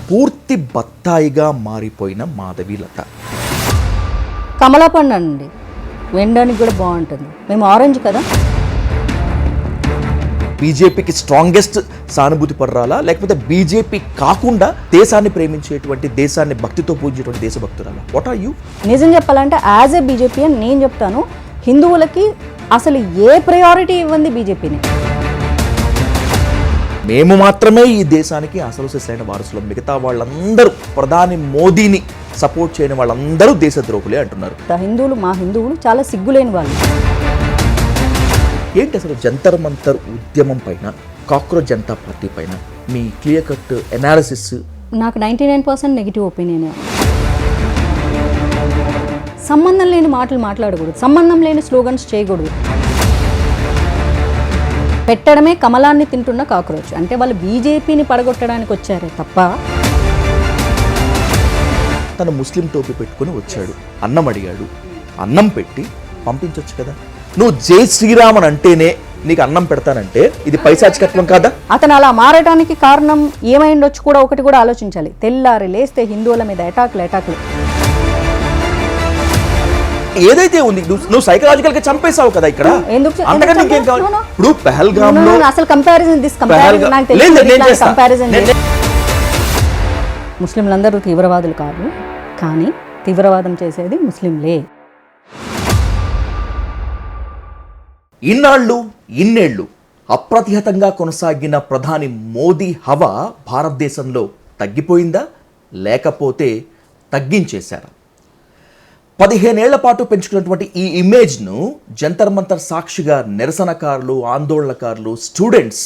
పూర్తి బత్తాయిగా మారిపోయిన మాధవీలత. కమలా పండు అండి, వినడానికి కూడా బాగుంటుంది. మేము ఆరెంజ్ కదా. బీజేపీకి స్ట్రాంగెస్ట్ సానుభూతి పర్రాలా, లేకపోతే బీజేపీ కాకుండా దేశాన్ని ప్రేమించేటువంటి, దేశాన్ని భక్తితో పూజించేటువంటి దేశభక్తురాలా? What are you? నిజం చెప్పాలంటే యాజ్ ఏ బీజేపీ అని నేను చెప్తాను, హిందువులకి అసలు ఏ ప్రయారిటీ ఇవ్వండి బీజేపీని. మేము మాత్రమే ఈ దేశానికి అసలు సిసలైన వారసులం, మిగతా వాళ్ళందరూ ప్రధాని మోదీని సపోర్ట్ చేయని వాళ్ళందరూ దేశద్రోహులే అంటున్నారు. మా హిందువులు చాలా సిగ్గులేని వాళ్ళు. ఏంటి అసలు జంతర్ మంతర్ ఉద్యమం పైన, కాక్రోచ్ జనతా పార్టీ పైన మీ క్లియర్ కట్ అనాలిసిస్? నాకు 99% నెగిటివ్ ఒపీనియన్. సంబంధం లేని మాటలు మాట్లాడకూడదు, సంబంధం లేని స్లోగన్స్ చేయకూడదు. పెట్టడమే కమలాన్ని తింటున్న కాక్రోచ్. అంటే వాళ్ళు బీజేపీని పడగొట్టడానికి వచ్చారే తప్ప. తను ముస్లిం టోపీ పెట్టుకుని వచ్చాడు, అన్నం అడిగాడు, అన్నం పెట్టి పంపించవచ్చు కదా. నువ్వు జై శ్రీరామ్ అని అంటేనే నీకు అన్నం పెడతానంటే ఇది పైశాచికత్వం కాదా? అతను అలా మారడానికి కారణం ఏమైండొచ్చు కూడా ఒకటి కూడా ఆలోచించాలి. తెల్లారి లేస్తే హిందువుల మీద అటాకులు. ఏదైతే ఉంది నువ్వు సైకలాజికల్ గా చంపేశావు కదా ఇక్కడ. అంతకంటే ఇంకేం కావాలి? ఇప్పుడు పెహల్గామ్ లో అసలు కంపారిజన్ ముస్లింలందరూ తీవ్రవాదులు కాదు, కానీ తీవ్రవాదం చేసేది ముస్లింలే. ఇన్నేళ్లు అప్రతిహతంగా కొనసాగిన ప్రధాని మోదీ హవా భారతదేశంలో తగ్గిపోయిందా, లేకపోతే తగ్గించేశారా? 15 ఏళ్ల పాటు పెంచుకున్నటువంటి ఈ ఇమేజ్ను జంతర్ మంతర్ సాక్షిగా నిరసనకారులు, ఆందోళనకారులు, స్టూడెంట్స్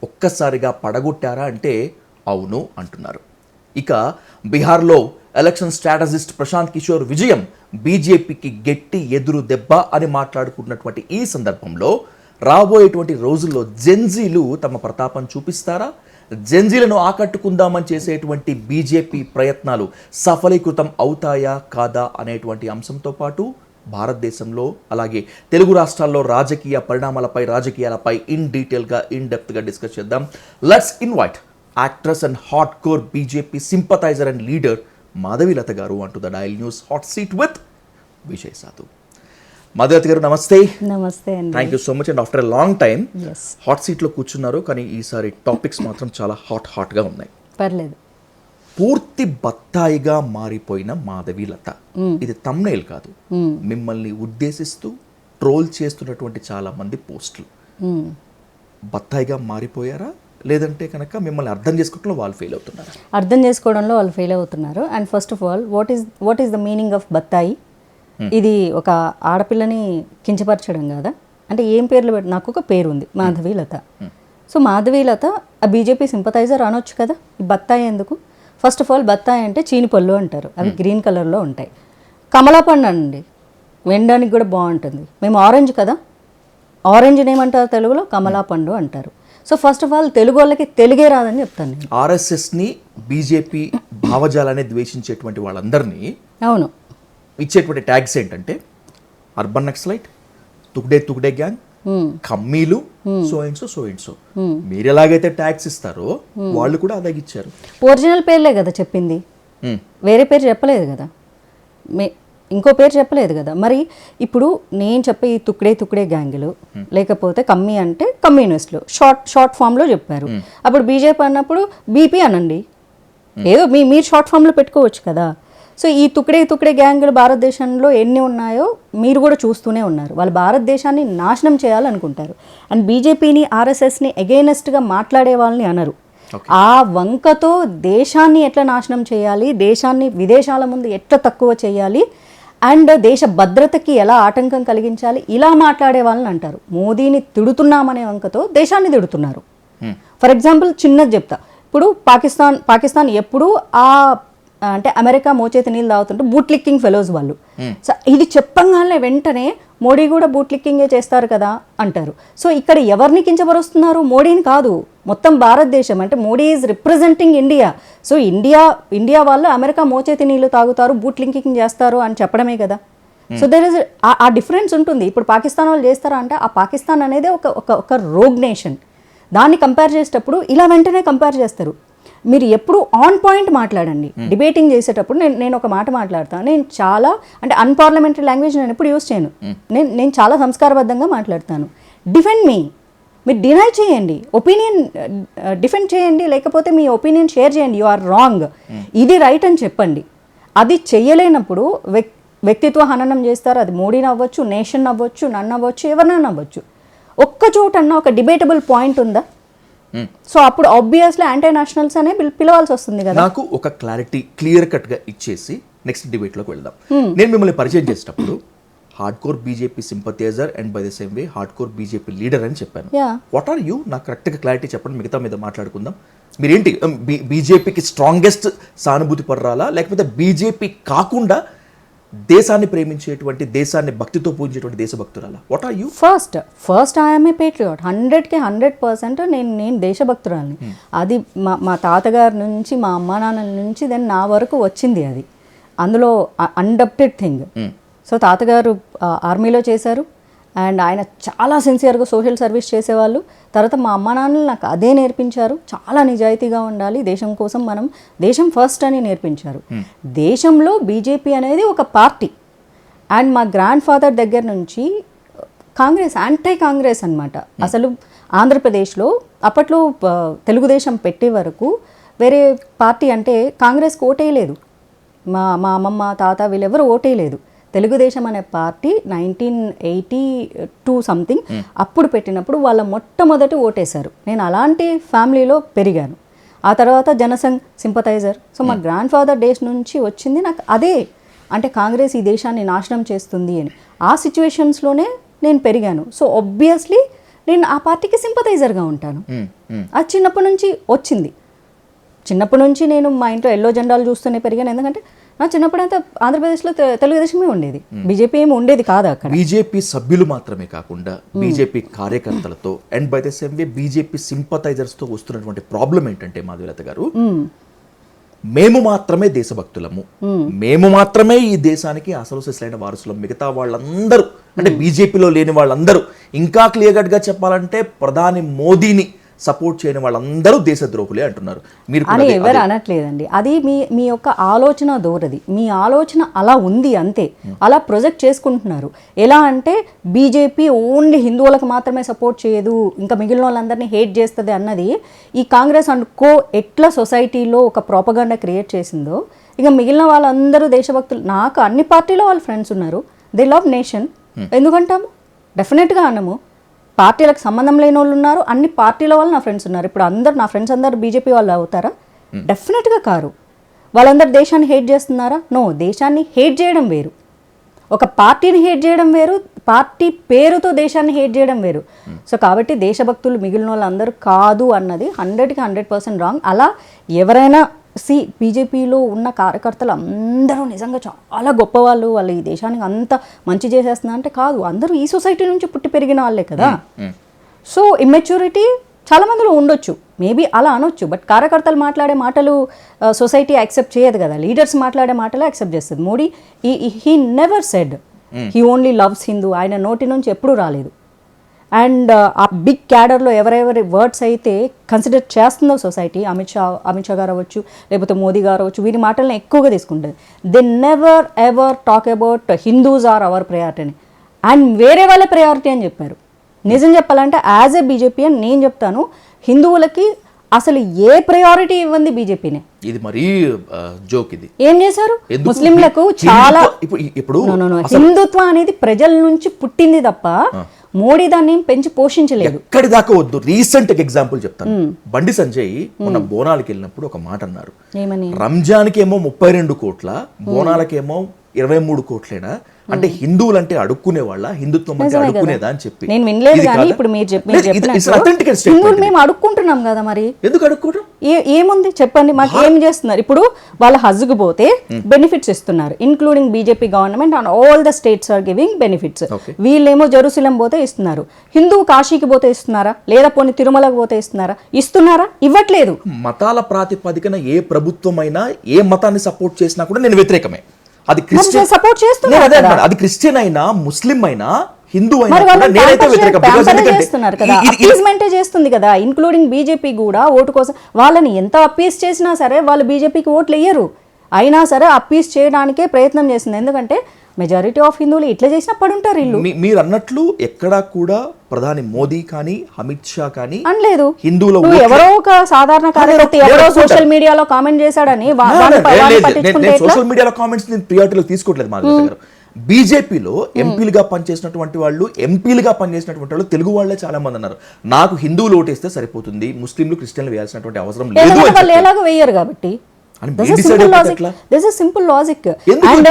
ఒక్కసారిగా పడగొట్టారా అంటే అవును అంటున్నారు. ఇక బీహార్లో ఎలక్షన్ స్ట్రాటజిస్ట్ ప్రశాంత్ కిషోర్ విజయం బీజేపీకి గట్టి ఎదురు దెబ్బ అని మాట్లాడుకున్నటువంటి ఈ సందర్భంలో రాబోయేటువంటి రోజుల్లో జెన్జీలు తమ ప్రతాపం చూపిస్తారా? జెన్జీలను ఆకట్టుకుందామని చేసేటువంటి బీజేపీ ప్రయత్నాలు సఫలీకృతం అవుతాయా కాదా అనేటువంటి అంశంతో పాటు భారతదేశంలో అలాగే తెలుగు రాష్ట్రాల్లో రాజకీయ పరిణామాలపై, రాజకీయాలపై ఇన్ డెప్త్గా డిస్కస్ చేద్దాం. Let's invite actress and hot core BJP sympathizer and leader Madhavilatha garu onto the dial news hot seat with Vijay Sadhu. Madhavilatha garu నమస్తే. నమస్తే అండి. Thank you so much. And after a long time hot సీట్లో కూర్చున్నారు, కానీ ఈసారి టాపిక్స్ మాత్రం చాలా హాట్గా ఉన్నాయి. పర్లేదు. పూర్తి బత్తాయిగా మారిపోయిన మాధవీలత, ఇది థంబ్నెయిల్ కాదు, మిమ్మల్ని ఉద్దేశిస్తూ ట్రోల్ చేస్తున్నటువంటి చాలా మంది పోస్టులు. బత్తాయిగా మారిపోయారా, లేదంటే కనుక మిమ్మల్ని అర్థం చేసుకోవడంలో వాళ్ళు ఫెయిల్ అవుతున్నారు? అర్థం చేసుకోవడంలో వాళ్ళు ఫెయిల్ అవుతున్నారు. And first of all what is the meaning of బత్తాయి? ఇది ఒక ఆడపిల్లని కించపరచడం కదా. అంటే ఏం పేర్లు పెట్టి, నాకు ఒక పేరు ఉంది మాధవీలత. సో మాధవీలత ఆ బీజేపీ సింపథైజర్ అనొచ్చు కదా. ఈ బత్తాయి ఎందుకు? ఫస్ట్ ఆఫ్ ఆల్ బత్తాయి అంటే చీని పళ్ళు అంటారు, అవి గ్రీన్ కలర్లో ఉంటాయి. కమలా పండు అండి, వినడానికి కూడా బాగుంటుంది. మేము ఆరెంజ్ కదా. ఆరెంజ్ని ఏమంటారు తెలుగులో? కమలా పండు అంటారు. So first of all Telugu వాళ్ళకి తెలుగే రాదని చెప్తాను నేను. ఆర్ఎస్ఎస్ని, బీజేపీ భావజాలాన్ని ద్వేషించేటువంటి వాళ్ళందరినీ అవును ఇచ్చేటువంటి ట్యాగ్స్ ఏంటంటే అర్బన్ నక్సలైట్, తుగ్డే గ్యాంగ్, కమ్మీలు, సో అండ్ సో. మీరు ఎలాగైతే ట్యాగ్స్ ఇస్తారో వాళ్ళు కూడా అలాగే ఇచ్చారు. ఒరిజినల్ పేర్లే కదా చెప్పింది, వేరే పేరు చెప్పలేదు కదా, ఇంకో పేరు చెప్పలేదు కదా. మరి ఇప్పుడు నేను చెప్పే ఈ తుక్డే గ్యాంగులు, లేకపోతే కమ్మీ అంటే కమ్యూనిస్టులు షార్ట్ ఫామ్లో చెప్పారు. అప్పుడు బీజేపీ అన్నప్పుడు బీపీ అనండి, ఏదో మీరు షార్ట్ ఫామ్లో పెట్టుకోవచ్చు కదా. సో ఈ తుక్డే గ్యాంగులు భారతదేశంలో ఎన్ని ఉన్నాయో మీరు కూడా చూస్తూనే ఉన్నారు. వాళ్ళు భారతదేశాన్ని నాశనం చేయాలనుకుంటారు. అండ్ బీజేపీని, ఆర్ఎస్ఎస్ని ఎగైనెస్ట్గా మాట్లాడే వాళ్ళని అనరు. ఆ వంకతో దేశాన్ని ఎట్లా నాశనం చేయాలి, దేశాన్ని విదేశాల ముందు ఎట్లా తక్కువ చేయాలి, అండ్ దేశ భద్రతకి ఎలా ఆటంకం కలిగించాలి, ఇలా మాట్లాడే వాళ్ళని అంటారు. మోదీని తిడుతున్నామనే వంకతో దేశాన్ని తిడుతున్నారు. ఫర్ ఎగ్జాంపుల్ చిన్నది చెప్తా. ఇప్పుడు పాకిస్తాన్ ఎప్పుడు అంటే అమెరికా మోచేతి నీళ్ళు తాగుతుంటే బూట్ లిక్కింగ్ ఫెలోస్ వాళ్ళు. సో ఇది చెప్పంగానే వెంటనే మోడీ కూడా బూట్ లిక్కింగే చేస్తారు కదా అంటారు. సో ఇక్కడ ఎవరిని కించపరుస్తున్నారు? మోడీని కాదు, మొత్తం భారతదేశం. అంటే Modi is representing India. So India వాళ్ళు అమెరికా మోచేతి నీళ్ళు తాగుతారు, బూట్ లింకింగ్ చేస్తారు అని చెప్పడమే కదా. సో దెర్ ఇస్ ఆ డిఫరెన్స్ ఉంటుంది. ఇప్పుడు పాకిస్తాన్ వాళ్ళు చేస్తారా అంటే ఆ పాకిస్తాన్ అనేది ఒక రోగ్ నేషన్. దాన్ని కంపేర్ చేసేటప్పుడు ఇలా వెంటనే కంపేర్ చేస్తారు. మీరు ఎప్పుడు ఆన్ పాయింట్ మాట్లాడండి. డిబేటింగ్ చేసేటప్పుడు నేను ఒక మాట మాట్లాడతాను. నేను చాలా అంటే అన్పార్లమెంటరీ లాంగ్వేజ్ నేను ఎప్పుడు యూజ్ చేయను. నేను చాలా సంస్కారబద్ధంగా మాట్లాడతాను. డిఫెండ్ మీ, మీరు డినై చేయండి, ఒపీనియన్ డిఫెండ్ చేయండి, లేకపోతే మీ ఒపీనియన్ షేర్ చేయండి. యు ఆర్ రాంగ్, ఇది రైట్ అని చెప్పండి. అది చెయ్యలేనప్పుడు వ్యక్తిత్వ హననం చేస్తారు. అది మోడీని అవ్వచ్చు, నేషన్ అవ్వచ్చు, నన్ను అవ్వచ్చు, ఎవరినైనా అవ్వచ్చు. ఒక్క చోటన్నా ఒక డిబేటబుల్ పాయింట్ ఉందా? సో అప్పుడు ఆబ్వియస్లీ యాంటీ నేషనల్స్ అనే పిలవాల్సి వస్తుంది కదా. నాకు ఒక క్లారిటీ క్లియర్ కట్ గా ఇచ్చేసి నెక్స్ట్ డిబేట్ లోకి వెళ్దాం. నేను మిమ్మల్ని పరిచయం చేసేటప్పుడు hard core BJP sympathizer and by the same way hard core BJP leader అని చెప్పాను. What are you? నాకు కరెక్ట్ గా క్లారిటీ చెప్పండి, మిగతా మీద మాట్లాడుకుందాం. మీరేంటి బీజేపీకి స్ట్రాంగెస్ట్ సానుభూతి పర్రాలా, లేకపోతే బీజేపీ కాకుండా దేశాన్ని ప్రేమించేటువంటి, దేశాన్ని భక్తితో పూజించేటువంటి దేశభక్తురాలా? What are you? First I'm a patriot. 100కి 100% నేను దేశభక్తురాలని. అది మా తాతగారి నుంచి, మా అమ్మా నాన్నల నుంచి దెన్ నా వరకు వచ్చింది. అది అందులో అన్డప్టెడ్ థింగ్. సో తాతగారు ఆర్మీలో చేశారు అండ్ ఆయన చాలా సిన్సియర్గా సోషల్ సర్వీస్ చేసేవాళ్ళు. తర్వాత మా అమ్మ నాన్నలు నాకు అదే నేర్పించారు. చాలా నిజాయితీగా ఉండాలి, దేశం కోసం మనం దేశం ఫస్ట్ అని నేర్పించారు. దేశంలో బీజేపీ అనేది ఒక పార్టీ అండ్ మా గ్రాండ్ ఫాదర్ దగ్గర నుంచి కాంగ్రెస్, యాంటీ కాంగ్రెస్ అనమాట. అసలు ఆంధ్రప్రదేశ్లో అప్పట్లో తెలుగుదేశం పెట్టే వరకు వేరే పార్టీ అంటే కాంగ్రెస్కి ఓటేయలేదు. మా అమ్మమ్మ తాత వీళ్ళెవరు ఓటేయలేదు. తెలుగుదేశం అనే పార్టీ 1982 సంథింగ్ అప్పుడు పెట్టినప్పుడు వాళ్ళ మొట్టమొదటి ఓటేశారు. నేను అలాంటి ఫ్యామిలీలో పెరిగాను. ఆ తర్వాత జనసంఘ్ సింపథైజర్. సో మా గ్రాండ్ ఫాదర్ డేస్ నుంచి వచ్చింది నాకు అదే, అంటే కాంగ్రెస్ ఈ దేశాన్ని నాశనం చేస్తుంది అని. ఆ సిచ్యువేషన్స్లోనే నేను పెరిగాను. సో ఆబ్వియస్లీ నేను ఆ పార్టీకి సింపథైజర్గా ఉంటాను. అది చిన్నప్పటి నుంచి వచ్చింది. చిన్నప్పటి నుంచి నేను మా ఇంట్లో ఎల్లో జెండాలు చూస్తూనే పెరిగాను. ఎందుకంటే నా చిన్నప్పుడు అంతా ఆంధ్రప్రదేశ్లో తెలుగుదేశమే ఉండేది, బీజేపీ ఏమి ఉండేది కాదు అక్కడ. బీజేపీ సభ్యులు మాత్రమే కాకుండా బీజేపీ కార్యకర్తలతో and by the same way BJP సింపథైజర్స్తో వస్తున్నటువంటి ప్రాబ్లం ఏంటంటే మాధవీలత గారు, మేము మాత్రమే దేశభక్తులము, మేము మాత్రమే ఈ దేశానికి అసలు సిసలైన వారసులం, మిగతా వాళ్ళందరూ అంటే బీజేపీలో లేని వాళ్ళందరూ, ఇంకా క్లియర్ కట్గా చెప్పాలంటే ప్రధాని మోదీని సపోర్ట్ చేయని వాళ్ళందరూ దేశద్రోహులే అంటున్నారు. మీరు అని ఎవరు అనట్లేదండి. అది మీ యొక్క ఆలోచన ధోరణి, మీ ఆలోచన అలా ఉంది అంతే. అలా ప్రొజెక్ట్ చేసుకుంటున్నారు. ఎలా అంటే బీజేపీ ఓన్లీ హిందువులకు మాత్రమే సపోర్ట్ చేయదు, ఇంకా మిగిలిన వాళ్ళందరినీ హేట్ చేస్తుంది అన్నది ఈ కాంగ్రెస్ అండ్ కో ఎట్లా సొసైటీలో ఒక ప్రోపగండా క్రియేట్ చేసిందో, ఇక మిగిలిన వాళ్ళందరూ దేశభక్తులు. నాకు అన్ని పార్టీలో వాళ్ళ ఫ్రెండ్స్ ఉన్నారు. They love nation. ఎందుకంటాము? డెఫినెట్గా అనము. పార్టీలకు సంబంధం లేని వాళ్ళు ఉన్నారు, అన్ని పార్టీల వాళ్ళు నా ఫ్రెండ్స్ ఉన్నారు. ఇప్పుడు నా ఫ్రెండ్స్ అందరూ బీజేపీ వాళ్ళు అవుతారా? డెఫినెట్గా కారు. వాళ్ళందరూ దేశాన్ని హేట్ చేస్తున్నారా? నో. దేశాన్ని హేట్ చేయడం వేరు, ఒక పార్టీని హేట్ చేయడం వేరు, పార్టీ పేరుతో దేశాన్ని హేట్ చేయడం వేరు. సో కాబట్టి దేశభక్తులు మిగిలిన వాళ్ళందరూ కాదు అన్నది 100కి 100% రాంగ్. అలా ఎవరైనా బీజేపీలో ఉన్న కార్యకర్తలు అందరూ నిజంగా చాలా గొప్పవాళ్ళు, వాళ్ళు ఈ దేశానికి అంత మంచి చేసేస్తున్నారు అంటే కాదు. అందరూ ఈ సొసైటీ నుంచి పుట్టి పెరిగిన వాళ్ళే కదా. సో ఇమ్మెచ్యూరిటీ చాలా మందిలో ఉండొచ్చు, మేబీ అలా అనొచ్చు. బట్ కార్యకర్తలు మాట్లాడే మాటలు సొసైటీ యాక్సెప్ట్ చేయదు కదా, లీడర్స్ మాట్లాడే మాటలు యాక్సెప్ట్ చేస్తుంది. Modi he never said he only loves Hindu. ఆయన నోటి నుంచి ఎప్పుడూ రాలేదు. అండ్ ఆ బిగ్ క్యాడర్లో ఎవరెవరి వర్డ్స్ అయితే కన్సిడర్ చేస్తుందో సొసైటీ, అమిత్ షా గారు అవ్వచ్చు, లేకపోతే మోదీ గారు అవ్వచ్చు, వీరి మాటలను ఎక్కువగా తీసుకుంటుంది. They never ever talk about Hindus are our priority అని, అండ్ వేరే వాళ్ళ ప్రయారిటీ అని చెప్పారు. నిజం చెప్పాలంటే యాజ్ ఏ బీజేపీ అని నేను చెప్తాను, హిందువులకి అసలు ఏ ప్రయారిటీ ఇవ్వండి బీజేపీనే. ఇది మరీ జోక్. ఇది ఏం చేశారు? ముస్లింలకు చాలా ఇప్పుడు హిందుత్వం అనేది ప్రజల నుంచి పుట్టింది తప్ప మోడీ దాన్ని పెంచి పోషించలేదు. ఎక్కడి దాకా వద్దు. రీసెంట్ ఎగ్జాంపుల్ చెప్తాను. బండి సంజయ్ మొన్న బోనాలకి వెళ్ళినప్పుడు ఒక మాట అన్నారు. ఏమని? రంజాన్కేమో 32 కోట్ల, బోనాలకేమో 23 కోట్లేనా అంటే హిందువులు అంటే అడుక్కునే వాళ్ళ, హిందుత్వం అంటే అడుక్కునేదా అని చెప్పి నేను వినలేదు. కానీ ఇప్పుడు మీరు హిందువులు మేము అడుక్కుంటున్నాం కదా, మరి ఎందుకు అడుక్కుంటాం? ఏముంది చెప్పండి మాకు. ఏం చేస్తున్నారు? ఇప్పుడు వాళ్ళ హజ్కు పోతే బెనిఫిట్స్ ఇస్తున్నారు, including BJP government and all the states are giving benefits. వీళ్ళేమో జెరూసలేం పోతే ఇస్తున్నారు. హిందువు కాశీకి పోతే ఇస్తున్నారా? లేదా పోనీ తిరుమలకు పోతే ఇస్తున్నారా? ఇవ్వట్లేదు. మతాల ప్రాతిపదికన ఏ ప్రభుత్వమైనా ఏ మతాన్ని సపోర్ట్ చేసినా కూడా నేను వ్యతిరేకమే. అది క్రిస్టియన్ సపోర్ట్ చేస్తున్నారు. అది క్రిస్టియన్ అయినా, ముస్లిం అయినా, హిందూ అయినా మరి కూడా వాళ్ళు నేనైతే వ్యతిరేకం. Because pamper ఎందుకంటే చేస్తున్నారు కదా, ఇది- అప్పీస్మెంటే చేస్తుంది కదా, ఇంక్లూడింగ్ బీజేపీ కూడా ఓటు కోసం వాళ్ళని ఎంత అప్పీస్ చేసినా సరే వాళ్ళు బీజేపీకి ఓట్లు వేయరు. అయినా సరే అప్పీస్ చేయడానికే ప్రయత్నం చేస్తుంది. ఎందుకంటే మెజారిటీ ఆఫ్ హిందువులు ఇట్లా చేసినా పడుంటారు ఇల్లు మీరు అన్నట్లు ఎక్కడా కూడా ప్రధాని మోదీ కానీ అమిత్ షా కానీ అనలేదు. హిందువుల నువ్వు ఓట్లు- ఎవరో ఒక సాధారణ కార్యకర్త నేను ఎవరో ఒప్పుకుంటా. సోషల్ మీడియాలో కామెంట్ చేశాడని పట్టించుకుంటే ఎట్లా? సోషల్ మీడియాలో కామెంట్స్ నేను ప్రియారిటీలో తీసుకోవట్లేదు మాధవి గారు. బీజేపీలో ఎంపీలుగా పనిచేసినటువంటి వాళ్ళు, ఎంపీలుగా పనిచేసినటువంటి వాళ్ళు తెలుగు వాళ్ళే చాలా మంది అన్నారు, నాకు హిందువులు ఓటేస్తే సరిపోతుంది, ముస్లింలు క్రిస్టియన్లు వేయాల్సినటువంటి అవసరం లేదు ఎందుకంటే అని వాళ్ళు చెప్పారు. ఎలాగో వేయరు కాబట్టి. అని There's మీరు a decide simple అయిపోతే logic. ఎట్లా? There's a simple logic. ఎందుకు? And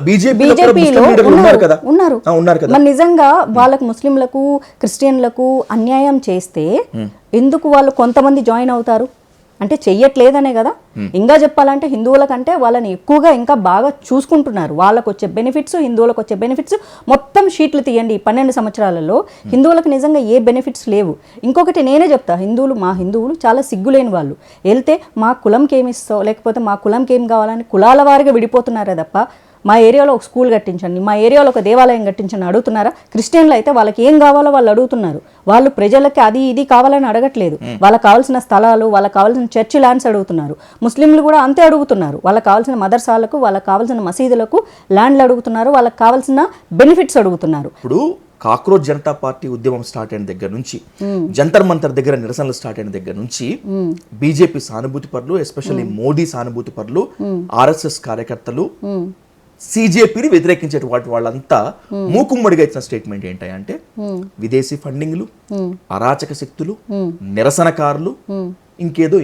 బీజేపీలో కూడా ముస్లిం లీడర్లు ఉన్నారు కదా? ఉన్నారు కదా. మరి నిజంగా వాళ్ళకు ముస్లింలకు క్రిస్టియన్లకు అన్యాయం చేస్తే ఎందుకు వాళ్ళు కొంతమంది జాయిన్ అవుతారు అంటే చెయ్యట్లేదనే కదా. ఇంకా చెప్పాలంటే హిందువుల కంటే వాళ్ళని ఎక్కువగా ఇంకా బాగా చూసుకుంటున్నారు. వాళ్ళకు వచ్చే బెనిఫిట్స్, హిందువులకు వచ్చే బెనిఫిట్స్ మొత్తం షీట్లు తీయండి. 12 సంవత్సరాలలో హిందువులకు నిజంగా ఏ బెనిఫిట్స్ లేవు. ఇంకొకటి నేనే చెప్తా, మా హిందువులు చాలా సిగ్గులేని వాళ్ళు. వెళ్తే మా కులంకి ఏమి ఇస్తావు, లేకపోతే మా కులంకి ఏం కావాలని కులాల వారిగా విడిపోతున్నారే తప్ప మా ఏరియాలో ఒక స్కూల్ కట్టించండి, మా ఏరియాలో ఒక దేవాలయం కట్టించండి అడుగుతున్నారా? క్రిస్టియన్లు అయితే వాళ్ళకి ఏం కావాలో వాళ్ళు అడుగుతున్నారు. వాళ్ళు ప్రజలకి అది ఇది కావాలని అడగట్లేదు. వాళ్ళకి కావాల్సిన స్థలాలు, వాళ్ళకి కావాల్సిన చర్చ్ ల్యాండ్స్ అడుగుతున్నారు. ముస్లింలు కూడా అంతే అడుగుతున్నారు. వాళ్ళకి కావాల్సిన మదర్సాలకు, వాళ్ళకి కావాల్సిన మసీదులకు ల్యాండ్లు అడుగుతున్నారు. వాళ్ళకి కావాల్సిన బెనిఫిట్స్ అడుగుతున్నారు. ఇప్పుడు కాక్రోచ్ జనతా పార్టీ ఉద్యమం స్టార్ట్ అయిన దగ్గర నుంచి, జంతర్ మంతర్ దగ్గర నిరసనలు స్టార్ట్ అయిన దగ్గర నుంచి బీజేపీ సానుభూతి పరులు, ఎస్పెషల్లీ మోదీ సానుభూతి పరులు, ఆర్ఎస్ఎస్ కార్యకర్తలు సిజేపీని వ్యతిరేకించేటువంటి వాళ్ళంతా మూకుమ్మడిగా ఇచ్చిన స్టేట్మెంట్ ఏంటంటే విదేశీ ఫండింగ్లు, అరాచక శక్తులు, నిరసనకారులు, ఇంకేదో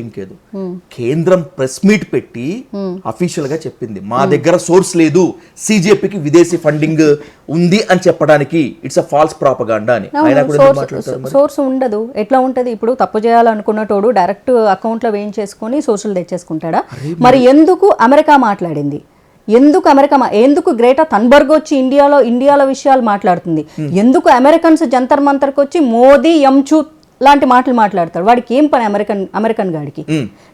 కేంద్రం ప్రెస్ మీట్ పెట్టి అఫీషియల్ గా చెప్పింది, మా దగ్గర సోర్స్ లేదు, సిజేపీకి విదేశీ ఫండింగ్ ఉంది అని చెప్పడానికి ఇట్స్ అ ఫాల్స్ ప్రాపగాండా అని. ఆయన కూడా ఎందుకు మాట్లాడతారు మరి? సోర్స్ ఉండదు. ఎట్లా ఉంటది? ఇప్పుడు తప్పు చేయాలనుకున్నటోడు డైరెక్ట్ అకౌంట్ లో వేయించేసుకొని సోషల్ తెచ్చేసుకుంటాడా? మరి ఎందుకు అమెరికా మాట్లాడింది? ఎందుకు గ్రేటా థన్బర్గ్ వచ్చి ఇండియాలో విషయాలు మాట్లాడుతుంది? ఎందుకు అమెరికన్స్ జంతర్ మంతర్కి వచ్చి మోదీ ఎంచూ లాంటి మాటలు మాట్లాడతాడు? వాడికి ఏం పని అమెరికన్ గాడికి?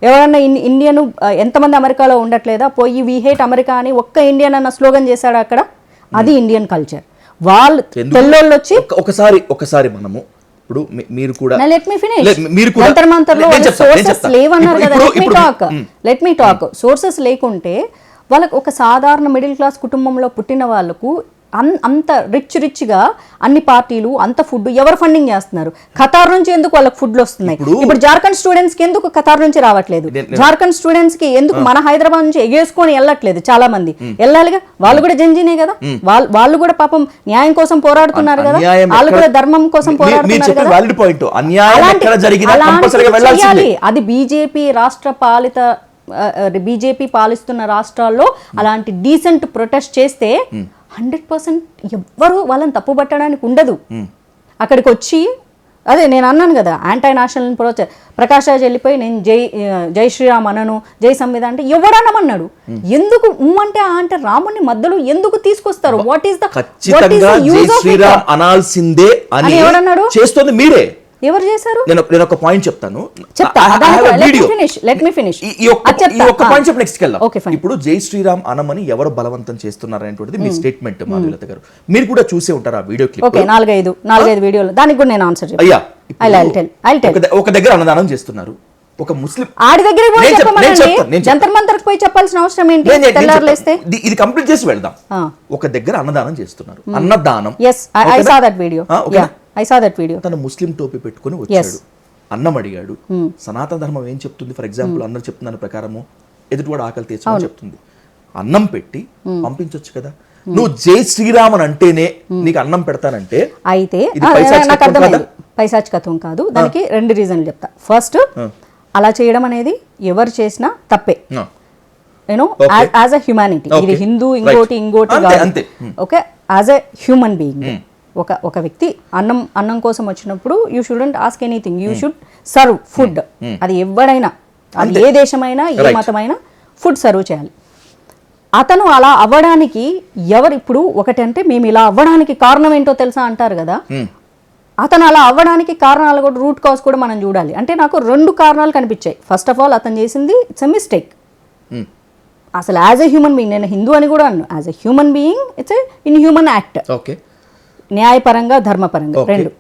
ఎవరన్నా ఇండియన్ ఎంతమంది అమెరికాలో ఉండట్లేదా? పోయి వి హేట్ అమెరికా అని ఒక్క ఇండియన్ అన్న స్లోగన్ చేశాడు అక్కడ. అది ఇండియన్ కల్చర్. వాళ్ళు తెల్లోళ్ళు వచ్చి ఒకసారి మనము ఇప్పుడు మీరు కూడా లెట్ మీ ఫినిష్. జంతర్ మంతర్లో సోర్సెస్ లేవన్నారు కదా. లెట్ మీ టాక్. సోర్సెస్ లేకుంటే వాళ్ళకు ఒక సాధారణ మిడిల్ క్లాస్ కుటుంబంలో పుట్టిన వాళ్ళకు అంత రిచ్గా అన్ని పార్టీలు అంత ఫుడ్ ఎవరు ఫండింగ్ చేస్తున్నారు? ఖతార్ నుంచి ఎందుకు వాళ్ళకి ఫుడ్లు వస్తున్నాయి? ఇప్పుడు జార్ఖండ్ స్టూడెంట్స్ కి ఎందుకు ఖతార్ నుంచి రావట్లేదు? జార్ఖండ్ స్టూడెంట్స్ కి ఎందుకు మన హైదరాబాద్ నుంచి ఎగేసుకొని వెళ్ళట్లేదు? చాలా మంది వెళ్ళాలిగా, వాళ్ళు కూడా జంజీనే కదా. వాళ్ళు కూడా పాపం న్యాయం కోసం పోరాడుతున్నారు కదా, వాళ్ళు కూడా ధర్మం కోసం పోరాడుతున్నారు కదా. అది బీజేపీ పాలిస్తున్న రాష్ట్రాల్లో అలాంటి డీసెంట్ ప్రొటెస్ట్ చేస్తే 100% ఎవ్వరు వాళ్ళని తప్పు పట్టడానికి ఉండదు. అక్కడికి వచ్చి అదే నేను అన్నాను కదా, యాంటీ నేషనల్ ప్రకాష్ రాజ్ వెళ్ళిపోయి నేను జై శ్రీరామ్ అనను, జై సంవిధాన్ అంటే ఎవడనమన్నాడు. ఎందుకు అంటే రాముని మధ్యలో ఎందుకు తీసుకొస్తారు? What is the use of it? అనాల్సిందే అని ఎవరన్నాడు? చేస్తుంది మీరే. ఎవరు చేశారు? నేను ఒక పాయింట్ చెప్తాను. ఇప్పుడు జై శ్రీరామ్ అనమని ఎవరు బలవంతం చేస్తున్నారు అనేటువంటిది మీ స్టేట్మెంట్ మాధవీలత గారు. మీరు కూడా చూసే ఉంటారు ఆ వీడియో క్లిప్. ఓకే, 4-5 వీడియోలు. దానికి కూడా నేను ఆన్సర్ అయ్యా. ఒక దగ్గర అన్నదానం చేస్తున్నారు, ఒక ముస్లిం ఆడి దగ్గర జంతర్ మంతర్కి పోయి చెప్పాల్సిన అవసరం ఏంటి? తెల్లారులేస్తే ఇది కంప్లీట్ చేసి వెళ్దాం. ఒక దగ్గర అన్నదానం చేస్తున్నారు, అన్నదానం. తన ముస్లిం టోపీ పెట్టుకుని వచ్చాడు, అన్నం అడిగాడు. సనాతన ధర్మం ఏం చెప్తుంది? ఫర్ ఎగ్జాంపుల్ అందరు చెప్తున్న ప్రకారము ఎదుటివాడు ఆకలి తీర్చమని చెప్తుంది. అన్నం పెట్టి పంపించొచ్చు కదా. నువ్వు జై శ్రీరామ్ అని అంటేనే నీకు అన్నం పెడతానంటే అయితే పైశాచికత్వం కాదు. దానికి 2 రీజన్లు చెప్తా. ఫస్ట్, అలా చేయడం అనేది ఎవరు చేసినా తప్పే. యూనో యాజ్ అ హ్యుమానిటీ, ఇది హిందూ ఇంకోటి okay, as a human being ఒక వ్యక్తి అన్నం కోసం వచ్చినప్పుడు you shouldn't ask anything, you should serve food. అది ఎవడైనా, అది ఏ దేశమైనా ఏ మతమైనా ఫుడ్ సర్వ్ చేయాలి. అతను అలా అవ్వడానికి ఇప్పుడు ఒకటంటే మేము ఇలా అవ్వడానికి కారణం ఏంటో తెలుసా అంటారు కదా. అతను అలా అవ్వడానికి కారణాలు కూడా, రూట్ కాజ్ కూడా మనం చూడాలి. అంటే నాకు 2 కారణాలు కనిపించాయి. ఫస్ట్ ఆఫ్ ఆల్, అతను చేసింది ఇట్స్ ఎ మిస్టేక్. అసలు యాజ్ ఎ హ్యూమన్ బీయింగ్, నేను హిందూ అని కూడా అన్నాను, as a human being it's a in human act. Okay, న్యాయపరంగా ధర్మపరంగా Okay. రెండు.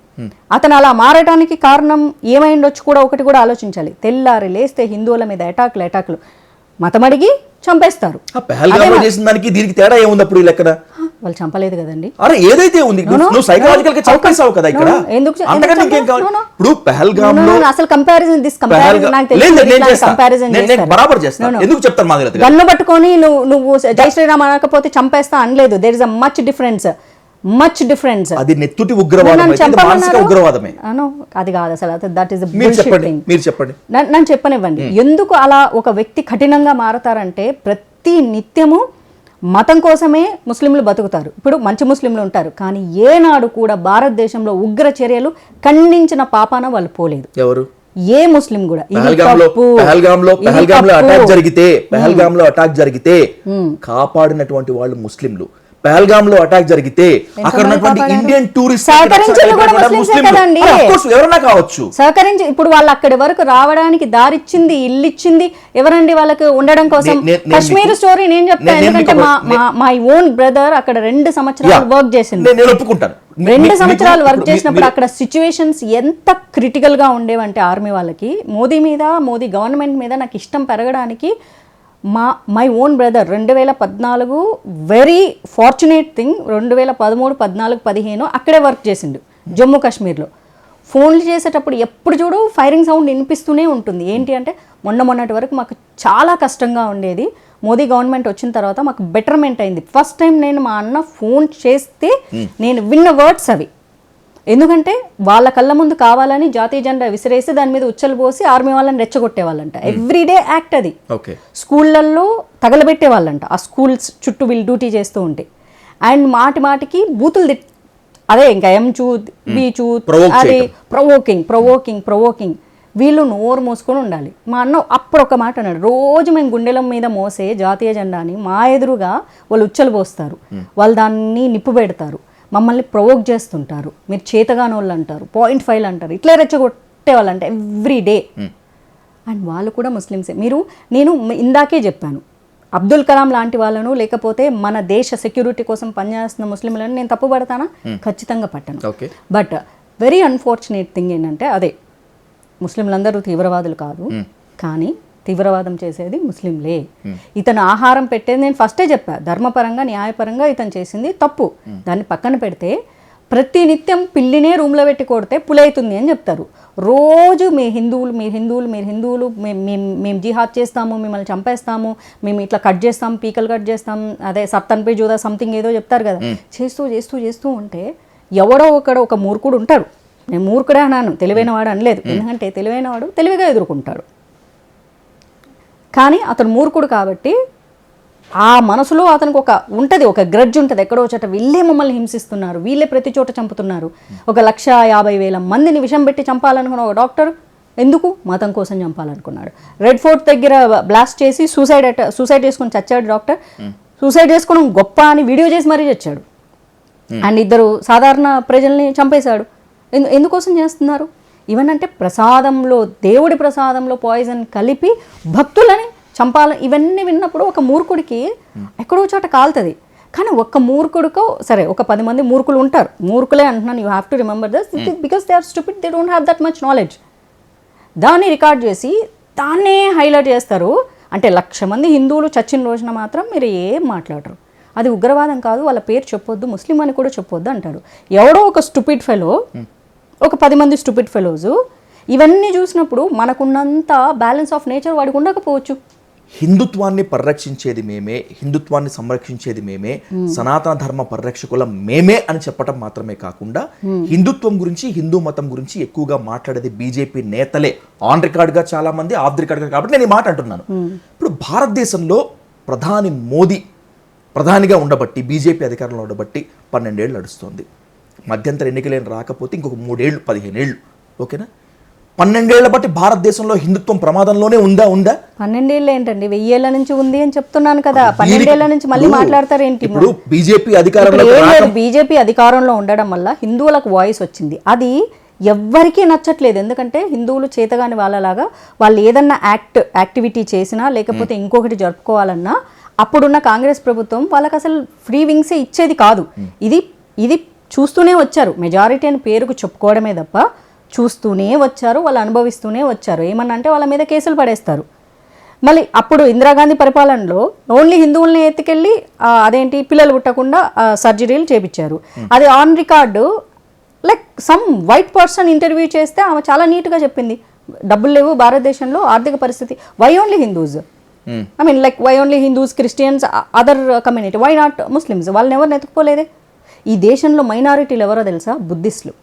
అతను అలా మారడానికి కారణం ఏమైండొచ్చు కూడా ఒకటి కూడా ఆలోచించాలి. తెల్లారి లేస్తే హిందువుల మీద అటాకులు మతం అడిగి చంపేస్తారు. పెహల్గామ్ చేసిన దానికి దీనికి తేడా ఏముంది అప్పుడు ఈ లెక్కన? వాళ్ళు చంపలేదు కదండి. అరే ఏదైతే ఉంది నువ్వు సైకలాజికల్ గా చంపేసావు కదా ఇక్కడ. అంతకంటే ఇంకేం కావాలి? ఇప్పుడు పెహల్గామ్ లో అసలు కంపారిజన్ బరాబర్ చేస్తాను. ఎందుకు చెప్తాను మాదిరి గన్ను పట్టుకొని నువ్వు జై శ్రీరామ్ అనకపోతే చంపేస్తా అనలేదు. There is a much difference. అది నెత్తుటి ఉగ్రవాదం, మానసిక ఉగ్రవాదమే. అది కాదు అసలు. దట్ ఈస్ మీరు చెప్పండి. నన్ను చెప్పనివ్వండి. ఎందుకు అలా ఒక వ్యక్తి కఠినంగా మారతారంటే ప్రతి నిత్యము మతం కోసమే ముస్లింలు బతుకుతారు. ఇప్పుడు మంచి ముస్లింలు ఉంటారు, కానీ ఏనాడు కూడా భారతదేశంలో ఉగ్ర చర్యలు ఖండించిన పాపాన వాళ్ళు పోలేదు. ఎవరు? ఏ ముస్లిం కూడా. పెహల్గామ్ లో అటాక్ జరిగితే కాపాడినటువంటి వాళ్ళు ముస్లింలు. పెహల్గామ్ లో అటాక్ జరిగితే అక్కడ ఉన్నటువంటి ఇండియన్ టూరిస్ట్ ఎవరన్నా కావచ్చు సహకరించి. ఇప్పుడు వాళ్ళు అక్కడి వరకు రావడానికి దారిచ్చింది, ఇల్లిచ్చింది ఎవరండి వాళ్ళకి ఉండడం కోసం? కాశ్మీర్ స్టోరీ నేను చెప్తాను, ఎందుకంటే మై ఓన్ బ్రదర్ అక్కడ 2 సంవత్సరాలు వర్క్ చేసింది. నేను ఒప్పుకుంటాను. 2 సంవత్సరాలు వర్క్ చేసినప్పుడు అక్కడ సిచ్యువేషన్స్ ఎంత క్రిటికల్ గా ఉండేవంటే ఆర్మీ వాళ్ళకి, మోదీ గవర్నమెంట్ మీద నాకు ఇష్టం పెరగడానికి my own brother 2014 very fortunate thing 2013, 14, 15 అక్కడే వర్క్ చేసిండు జమ్మూ కాశ్మీర్లో. ఫోన్లు చేసేటప్పుడు ఎప్పుడు చూడు ఫైరింగ్ సౌండ్ వినిపిస్తూనే ఉంటుంది. ఏంటి అంటే మొన్నటి వరకు మాకు చాలా కష్టంగా ఉండేది. మోదీ గవర్నమెంట్ వచ్చిన తర్వాత మాకు బెటర్మెంట్ అయింది. ఫస్ట్ టైం నేను మా అన్న ఫోన్ చేస్తే నేను విన్న వర్డ్స్ అవి. ఎందుకంటే వాళ్ళ కళ్ళ ముందు కావాలని జాతీయ జెండా విసిరేసి దాని మీద ఉచ్చలు పోసి ఆర్మీ వాళ్ళని రెచ్చగొట్టే వాళ్ళంట. ఎవ్రీడే యాక్ట్ అది. స్కూళ్ళల్లో తగలబెట్టే వాళ్ళంట ఆ స్కూల్స్ చుట్టూ వీళ్ళు డ్యూటీ చేస్తూ ఉంటే. అండ్ మాటికి బూతులు అదే ఇంకా ఎంచూత్ బీచూత్, అది ప్రొవోకింగ్. వీళ్ళు నోరు మూసుకొని ఉండాలి. మా అన్న అప్పుడు ఒక మాట అన్నాడు, రోజు మేము గుండెల మీద మోసే జాతీయ జెండాని మా ఎదురుగా వాళ్ళు ఉచ్చలు పోస్తారు, వాళ్ళు దాన్ని నిప్పు పెడతారు, మమ్మల్ని ప్రొవోక్ చేస్తుంటారు, మీరు చేతగానోళ్ళు అంటారు, 0.5 అంటారు, ఇట్లా రెచ్చగొట్టేవాళ్ళు అంటే ఎవ్రీ డే. అండ్ వాళ్ళు కూడా ముస్లిమ్సే. నేను ఇందాకే చెప్పాను, అబ్దుల్ కలాం లాంటి వాళ్ళను లేకపోతే మన దేశ సెక్యూరిటీ కోసం పనిచేస్తున్న ముస్లింలను నేను తప్పు పడతానా? ఖచ్చితంగా పట్టను. బట్ వెరీ అన్ఫార్చునేట్ థింగ్ ఏంటంటే అదే ముస్లింలందరూ తీవ్రవాదులు కాదు, కానీ తీవ్రవాదం చేసేది ముస్లింలే. ఇతను ఆహారం పెట్టేది నేను ఫస్టే చెప్పా, ధర్మపరంగా న్యాయపరంగా ఇతను చేసింది తప్పు. దాన్ని పక్కన పెడితే ప్రతి నిత్యం పిల్లినే రూమ్లో పెట్టి కొడితే పులైతుంది అని చెప్తారు. రోజు మీరు హిందువులు మేము జిహాద్ చేస్తాము, మిమ్మల్ని చంపేస్తాము, మేము ఇట్లా కట్ చేస్తాం, పీకలు కట్ చేస్తాం, అదే సత్తన్ పే జూదా సంథింగ్ ఏదో చెప్తారు కదా. చేస్తూ ఉంటే ఎవడో ఒక మూర్ఖుడు ఉంటాడు. నేను మూర్ఖుడే అన్నాను, తెలివైనవాడు అనలేదు. ఎందుకంటే తెలివైనవాడు తెలివిగా ఎదుర్కొంటాడు. కానీ అతను మూర్ఖుడు కాబట్టి ఆ మనసులో అతనికి ఒక గ్రడ్జ్ ఉంటుంది. ఎక్కడో చోట వీళ్ళే మమ్మల్ని హింసిస్తున్నారు, వీళ్ళే ప్రతి చోట చంపుతున్నారు. 1,50,000 మందిని విషం పెట్టి చంపాలనుకున్న ఒక డాక్టర్ ఎందుకు? మతం కోసం చంపాలనుకున్నాడు. రెడ్ ఫోర్ట్ దగ్గర బ్లాస్ట్ చేసి సూసైడ్ చేసుకుని చచ్చాడు డాక్టర్. సూసైడ్ చేసుకోవడం గొప్ప అని వీడియో చేసి మరీ చచ్చాడు. అండ్ 2 సాధారణ ప్రజల్ని చంపేశాడు. ఎందుకోసం చేస్తున్నారు? ఇవన్నంటే ప్రసాదంలో, దేవుడి ప్రసాదంలో పాయిజన్ కలిపి భక్తులని చంపాలని, ఇవన్నీ విన్నప్పుడు ఒక మూర్ఖుడికి ఎక్కడో చోట కాలుతుంది. కానీ ఒక్క మూర్ఖుడికో సరే ఒక 10 మంది మూర్ఖులు ఉంటారు, మూర్ఖులే అంటున్నాను, you have to remember this because they are stupid, they don't have that much knowledge. దాన్ని రికార్డ్ చేసి దాన్నే హైలైట్ చేస్తారు. అంటే 1,00,000 మంది హిందువులు చచ్చిన రోజున మాత్రం మీరు ఏం మాట్లాడరు, అది ఉగ్రవాదం కాదు, వాళ్ళ పేరు చెప్పొద్దు, ముస్లిం అని కూడా చెప్పొద్దు అంటారు. ఎవడో ఒక స్టూపిడ్ ఫెలో, ఒక 10 మంది స్టూపిడ్ ఫెలోజు ఇవన్నీ చూసినప్పుడు మనకున్నంత బ్యాలెన్స్ ఆఫ్ నేచర్ వాడికి ఉండకపోవచ్చు. హిందుత్వాన్ని పరిరక్షించేది మేమే, హిందుత్వాన్ని సంరక్షించేది మేమే, సనాతన ధర్మ పరిరక్షకుల మేమే అని చెప్పడం మాత్రమే కాకుండా హిందుత్వం గురించి, హిందూ మతం గురించి ఎక్కువగా మాట్లాడేది బీజేపీ నేతలే. ఆన్ రికార్డ్గా చాలా మంది, ఆఫ్ ది రికార్డ్గా, కాబట్టి నేను ఈ మాట అంటున్నాను. ఇప్పుడు భారతదేశంలో ప్రధాని మోదీ ప్రధానిగా ఉండబట్టి, బీజేపీ అధికారంలో ఉండబట్టి 12 ఏళ్ళు నడుస్తుంది. మధ్యంతర ఎన్నికలేని రాకపోతే ఇంకొక 3 ఏళ్ళు, 15 ఏళ్ళు, ఓకేనా? 12 ఏళ్ల బట్టి భారతదేశంలో హిందుత్వం ప్రమాదంలోనే ఉందా? 12 ఏళ్ళు ఏంటండి, 1000 ఏళ్ల నుంచి ఉంది అని చెప్తున్నాను కదా. 12 ఏళ్ల నుంచి మళ్ళీ మాట్లాడతారు ఏంటి? ఇప్పుడు బీజేపీ అధికారంలో ఉండడం వల్ల హిందువులకు వాయిస్ వచ్చింది. అది ఎవ్వరికీ నచ్చట్లేదు. ఎందుకంటే హిందువులు చేతగాని వాళ్ళలాగా వాళ్ళు ఏదన్నా యాక్టివిటీ చేసినా లేకపోతే ఇంకొకటి జరుపుకోవాలన్నా అప్పుడున్న కాంగ్రెస్ ప్రభుత్వం వాళ్ళకి అసలు ఫ్రీ వింగ్సే ఇచ్చేది కాదు. ఇది చూస్తూనే వచ్చారు. మెజారిటీ అని పేరుకు చెప్పుకోవడమే తప్ప చూస్తూనే వచ్చారు, వాళ్ళు అనుభవిస్తూనే వచ్చారు. ఏమన్నా అంటే వాళ్ళ మీద కేసులు పడేస్తారు. మళ్ళీ అప్పుడు ఇందిరాగాంధీ పరిపాలనలో ఓన్లీ హిందువుల్ని ఎత్తుకెళ్ళి అదేంటి పిల్లలు పుట్టకుండా సర్జరీలు చేపించారు. అది on record, like some white person interview చేస్తే ఆమె చాలా నీట్గా చెప్పింది, డబ్బులు లేవు భారతదేశంలో, ఆర్థిక పరిస్థితి, why only Hindus, I mean like why only Hindus, Christians, other community, why not Muslims, వాళ్ళని ఎవరిని ఎత్తుకుపోలేదే. ఈ దేశంలో మైనారిటీలు ఎవరో తెలుసా? బుద్ధిస్టులు,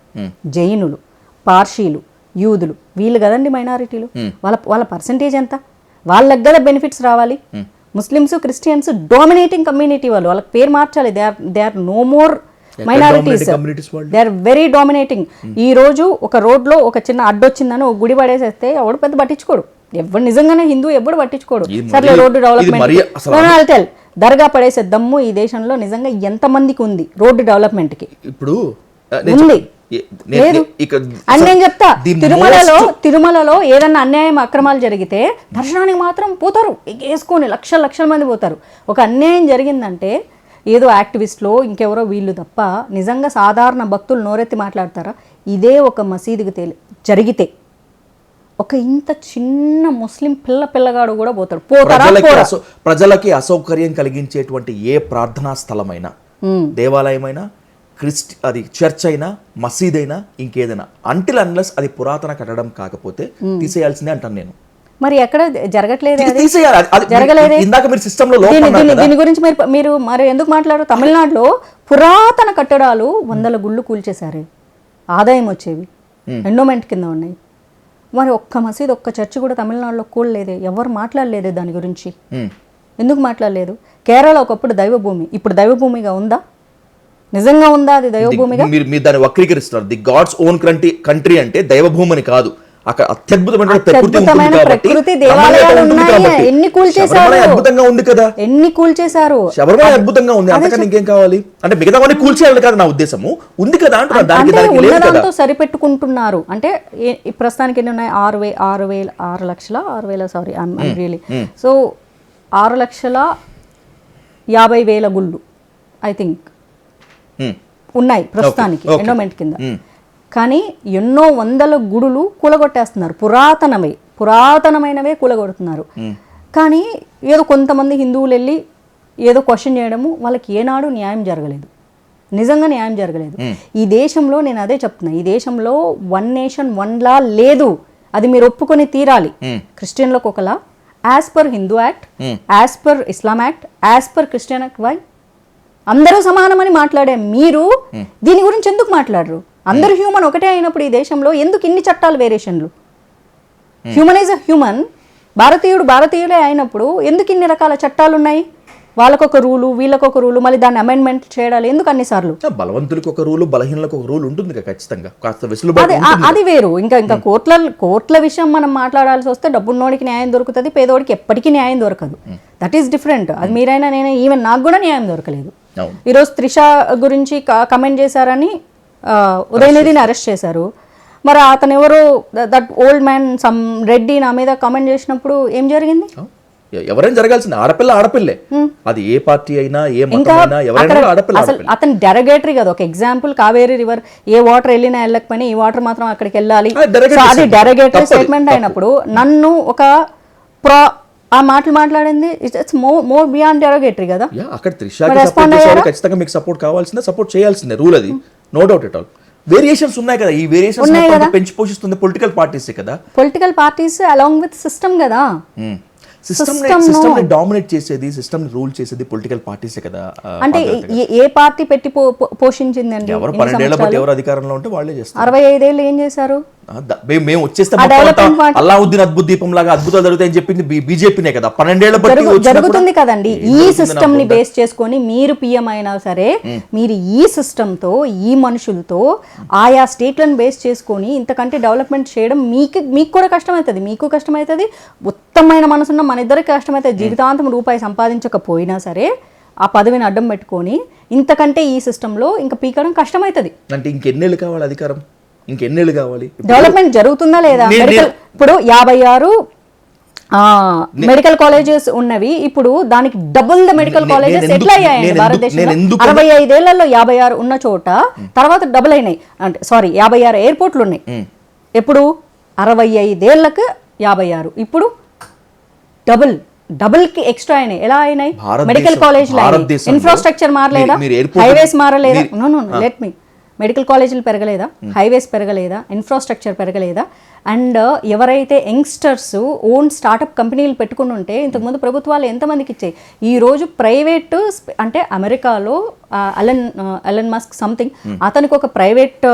జైనులు, పార్షీలు, యూదులు, వీళ్ళు కదండి మైనారిటీలు. వాళ్ళ పర్సంటేజ్ ఎంత? వాళ్ళకి కదా బెనిఫిట్స్ రావాలి. ముస్లిమ్స్, క్రిస్టియన్స్ డామినేటింగ్ కమ్యూనిటీ, వాళ్ళకి పేరు మార్చాలి. They are no more minorities, they are very dominating. ఈ రోజు ఒక రోడ్లో ఒక చిన్న అడ్డొచ్చిందని ఒక గుడి పడేసేస్తే ఎవడు పెద్ద పట్టించుకోడు, ఎవరు నిజంగానే హిందూ ఎప్పుడు పట్టించుకోడు. సర్లే రోడ్డు డెవలప్మెంట్, దర్గా పడేసే దమ్ము ఈ దేశంలో నిజంగా ఎంతమందికి ఉంది రోడ్డు డెవలప్మెంట్కి? ఇప్పుడు ఉంది లేదు అని నేను చెప్తా. తిరుమలలో ఏదన్నా అన్యాయం అక్రమాలు జరిగితే దర్శనానికి మాత్రం పోతారు, వేసుకొని లక్షల మంది పోతారు. ఒక అన్యాయం జరిగిందంటే ఏదో యాక్టివిస్ట్లో ఇంకెవరో వీళ్ళు తప్ప నిజంగా సాధారణ భక్తులు నోరెత్తి మాట్లాడతారా? ఇదే ఒక మసీదుకి జరిగితే ఒక ఇంత చిన్న ముస్లిం పిల్లగాడు కూడా పోతాడు. ప్రజలకి అసౌకర్యం కలిగించేటువంటి ఏ ప్రార్థనా స్థలమైనా, దేవాలయమైనా, అది చర్చ్ అయినా, మసీద్ అయినా, ఇంకేదైనా, అంటిల్ అన్లెస్ అది పురాతన కట్టడం కాకపోతే తీసేయాల్సిందే అంటాను నేను. మరి ఎక్కడ జరగట్లేదు, జరగలేదు. ఇందాక మీరు సిస్టమ్ లో దీని గురించి మీరు మరి ఎందుకు మాట్లాడారు? తమిళనాడులో పురాతన కట్టడాలు 100 గుళ్ళు కూల్చేశారు, ఆదాయం వచ్చేవి, ఎండోమెంట్ కింద ఉన్నాయి. మరి ఒక్క మసీద్, ఒక్క చర్చ్ కూడా తమిళనాడులో కూడలేదే, ఎవరు మాట్లాడలేదే దాని గురించి. ఎందుకు మాట్లాడలేదు? కేరళ ఒకప్పుడు దైవభూమి, ఇప్పుడు దైవభూమిగా ఉందా? నిజంగా ఉందా అది దైవభూమిగా? మీరు దాన్ని వక్రీకరిస్తున్నారు. ది గాడ్స్ ఓన్ కంట్రీ అంటే దైవభూమిని కాదు, అక్కడ అత్యద్భుతమైన ప్రకృతి దేవాలయాలు ఉన్నాయి. ఎన్ని కూల్చేశారు? అద్భుతంగా ఉంది కదా, ఎన్ని కూల్చేశారు? శబరిమల అద్భుతంగా ఉంది, అంతకన్నా ఇంకేం కావాలి? అంటే మిగతావన్నీ కూల్చేయాలి కదా నా ఉద్దేశము, ఉంది కదా అంటున్నారు. ఉన్నదాంతో సరిపెట్టుకుంటున్నారు. అంటే ప్రస్తుతానికి ఎన్ని ఉన్నాయి? 6,00,000 సారీ రియలీ, సో 6,50,000 గుళ్ళు ఐ థింక్ ఉన్నాయి ప్రస్తుతానికి ఎండోమెంట్ కింద. కానీ ఎన్నో వందల గుడులు కూలగొట్టేస్తున్నారు, పురాతనమైనవే కూలగొడుతున్నారు. కానీ ఏదో కొంతమంది హిందువులు వెళ్ళి ఏదో క్వశ్చన్ చేయడము, వాళ్ళకి ఏనాడు న్యాయం జరగలేదు, నిజంగా న్యాయం జరగలేదు. ఈ దేశంలో నేను అదే చెప్తున్నా, ఈ దేశంలో 1 నేషన్ 1 లా లేదు, అది మీరు ఒప్పుకొని తీరాలి. క్రిస్టియన్లకు ఒకలా, as per Hindu act, as per Islam act, as per Christian act. Why అందరూ సమానమని మాట్లాడే మీరు దీని గురించి ఎందుకు మాట్లాడరు? అందరూ హ్యూమన్ ఒకటే అయినప్పుడు ఈ దేశంలో ఎందుకు ఇన్ని చట్టాలు వేరియేషన్లు? హ్యూమన్ ఈజ్ అ హ్యూమన్, భారతీయుడే అయినప్పుడు ఎందుకు ఇన్ని రకాల చట్టాలు ఉన్నాయి? వాళ్ళకొక రూలు, వీళ్ళకొక రూలు, మళ్ళీ దాన్ని అమెండ్మెంట్ చేయాలి ఎందుకు అన్నిసార్లు? బలవంతులకు ఒక రూలు, బలహీనలకు ఒక రూల్ ఉంటుంది ఖచ్చితంగా, కాస్త వెసులుబాటు. అది వేరు. ఇంకా కోర్టుల విషయం మనం మాట్లాడాల్సి వస్తే డబ్బున్నోడికి న్యాయం దొరుకుతుంది, పేదోడికి ఎప్పటికీ న్యాయం దొరకదు. That is different. అది మీరైనా నేనే, ఈవెన్ నాకు కూడా న్యాయం దొరకలేదు. ఈరోజు త్రిష గురించి కమెంట్ చేశారని ఉదయనిధిని అరెస్ట్ చేశారు. మరి అతను ఎవరో that old man some Reddy నా మీద కామెంట్ చేసినప్పుడు ఏం జరిగింది? ఎవరైనా జరగాల్సింది, ఆడపిల్లే, అది ఏ పార్టీ అయినా, ఏ మతమైనా, ఎవరైనా ఆడపిల్ల. అసలు అతను డెరగేటరీ కదా. ఒక ఎగ్జాంపుల్, కావేరీ రివర్ ఏ వాటర్ వెళ్ళినా వెళ్ళకపోయినా ఈ వాటర్ మాత్రం అక్కడికి వెళ్ళాలి, అది డెరగేటరీ స్టేట్మెంట్ అయినప్పుడు నన్ను ఒక ఆ మాటలు మాట్లాడింది ఇట్స్ మోర్ బియాండ్ డెరగేటరీ కదా. అక్కడ ఖచ్చితంగా మీకు సపోర్ట్ కావాల్సిందే, సపోర్ట్ చేయాల్సిందే, రూల్ అది, no doubt at all. Variations ఉన్నాయి కదా, ఈ వేరియేషన్స్ పెంచి పోషిస్తుంది పొలిటికల్ పార్టీసే కదా. Political parties along with system కదా. సిస్టమ్ ని డామినేట్ చేసేది, సిస్టమ్ ని రూల్ చేసేది పొలిటికల్ పార్టీసే కదా. అంటే ఏ పార్టీ పెట్టి పోషించిందండి? ఎవరు 12 ఏళ్ల బట్టి ఎవరు అధికారంలో ఉంటే వాళ్ళే చేస్తారు. 65 ఏళ్ళు ఏం చేశారు? మేము వచ్చేస్తే అల్లావుద్దీన్ అద్భుత దీపం లాగా అద్భుతాలు జరుగుతాయని చెప్పింది బీజేపీనే కదా. 12 ఏళ్ల బట్టి జరుగుతుంది కదండి. ఈ సిస్టమ్ ని బేస్ చేసుకొని మీరు పిఎం అయినా సరే, మీరు ఈ సిస్టమ్ తో, ఈ మనుషులతో, ఆయా స్టేట్లను బేస్ చేసుకొని ఇంతకంటే డెవలప్మెంట్ చేయడం మీకు కూడా కష్టమవుతుంది, మీకు కష్టమవుతుంది, ఉత్తమమైన మనసున్న మన ఇద్దరికి కష్టమవుతుంది. జీవితాంతం రూపాయి సంపాదించకపోయినా సరే ఆ పదవిని అడ్డం పెట్టుకొని ఇంతకంటే ఈ సిస్టంలో ఇంకా పీకడం కష్టమవుతుంది. అంటే ఇంకెన్నేళ్ళు కావాలి అధికారం? ఇంకెన్నేళ్ళు కావాలి? డెవలప్మెంట్ జరుగుతుందా లేదా? ఇప్పుడు 56 మెడికల్ కాలేజెస్ ఉన్నవి ఇప్పుడు దానికి డబుల్ ద మెడికల్ కాలేజెస్ ఎట్లా అయ్యాయండి భారతదేశంలో? 65 56 ఉన్న చోట తర్వాత డబుల్ అయినాయి, అంటే సారీ 56 ఎయిర్పోర్ట్లు ఉన్నాయి. ఎప్పుడు 65 56, ఇప్పుడు డబుల్ కి ఎక్స్ట్రా అయినాయి. ఎలా అయినాయి? మెడికల్ కాలేజ్, ఇన్ఫ్రాస్ట్రక్చర్ మారలేదా? హైవేస్ మారలేదా? నో లెట్ మీ, మెడికల్ కాలేజీలు పెరగలేదా? హైవేస్ పెరగలేదా? ఇన్ఫ్రాస్ట్రక్చర్ పెరగలేదా? అండ్ ఎవరైతే యంగ్స్టర్స్ ఓన్ స్టార్టప్ కంపెనీలు పెట్టుకుని ఉంటే ఇంతకుముందు ప్రభుత్వాలు ఎంతమందికి ఇచ్చాయి? ఈరోజు ప్రైవేట్, అంటే అమెరికాలో ఎలన్ మస్క్ సంథింగ్, అతనికి ఒక ప్రైవేట్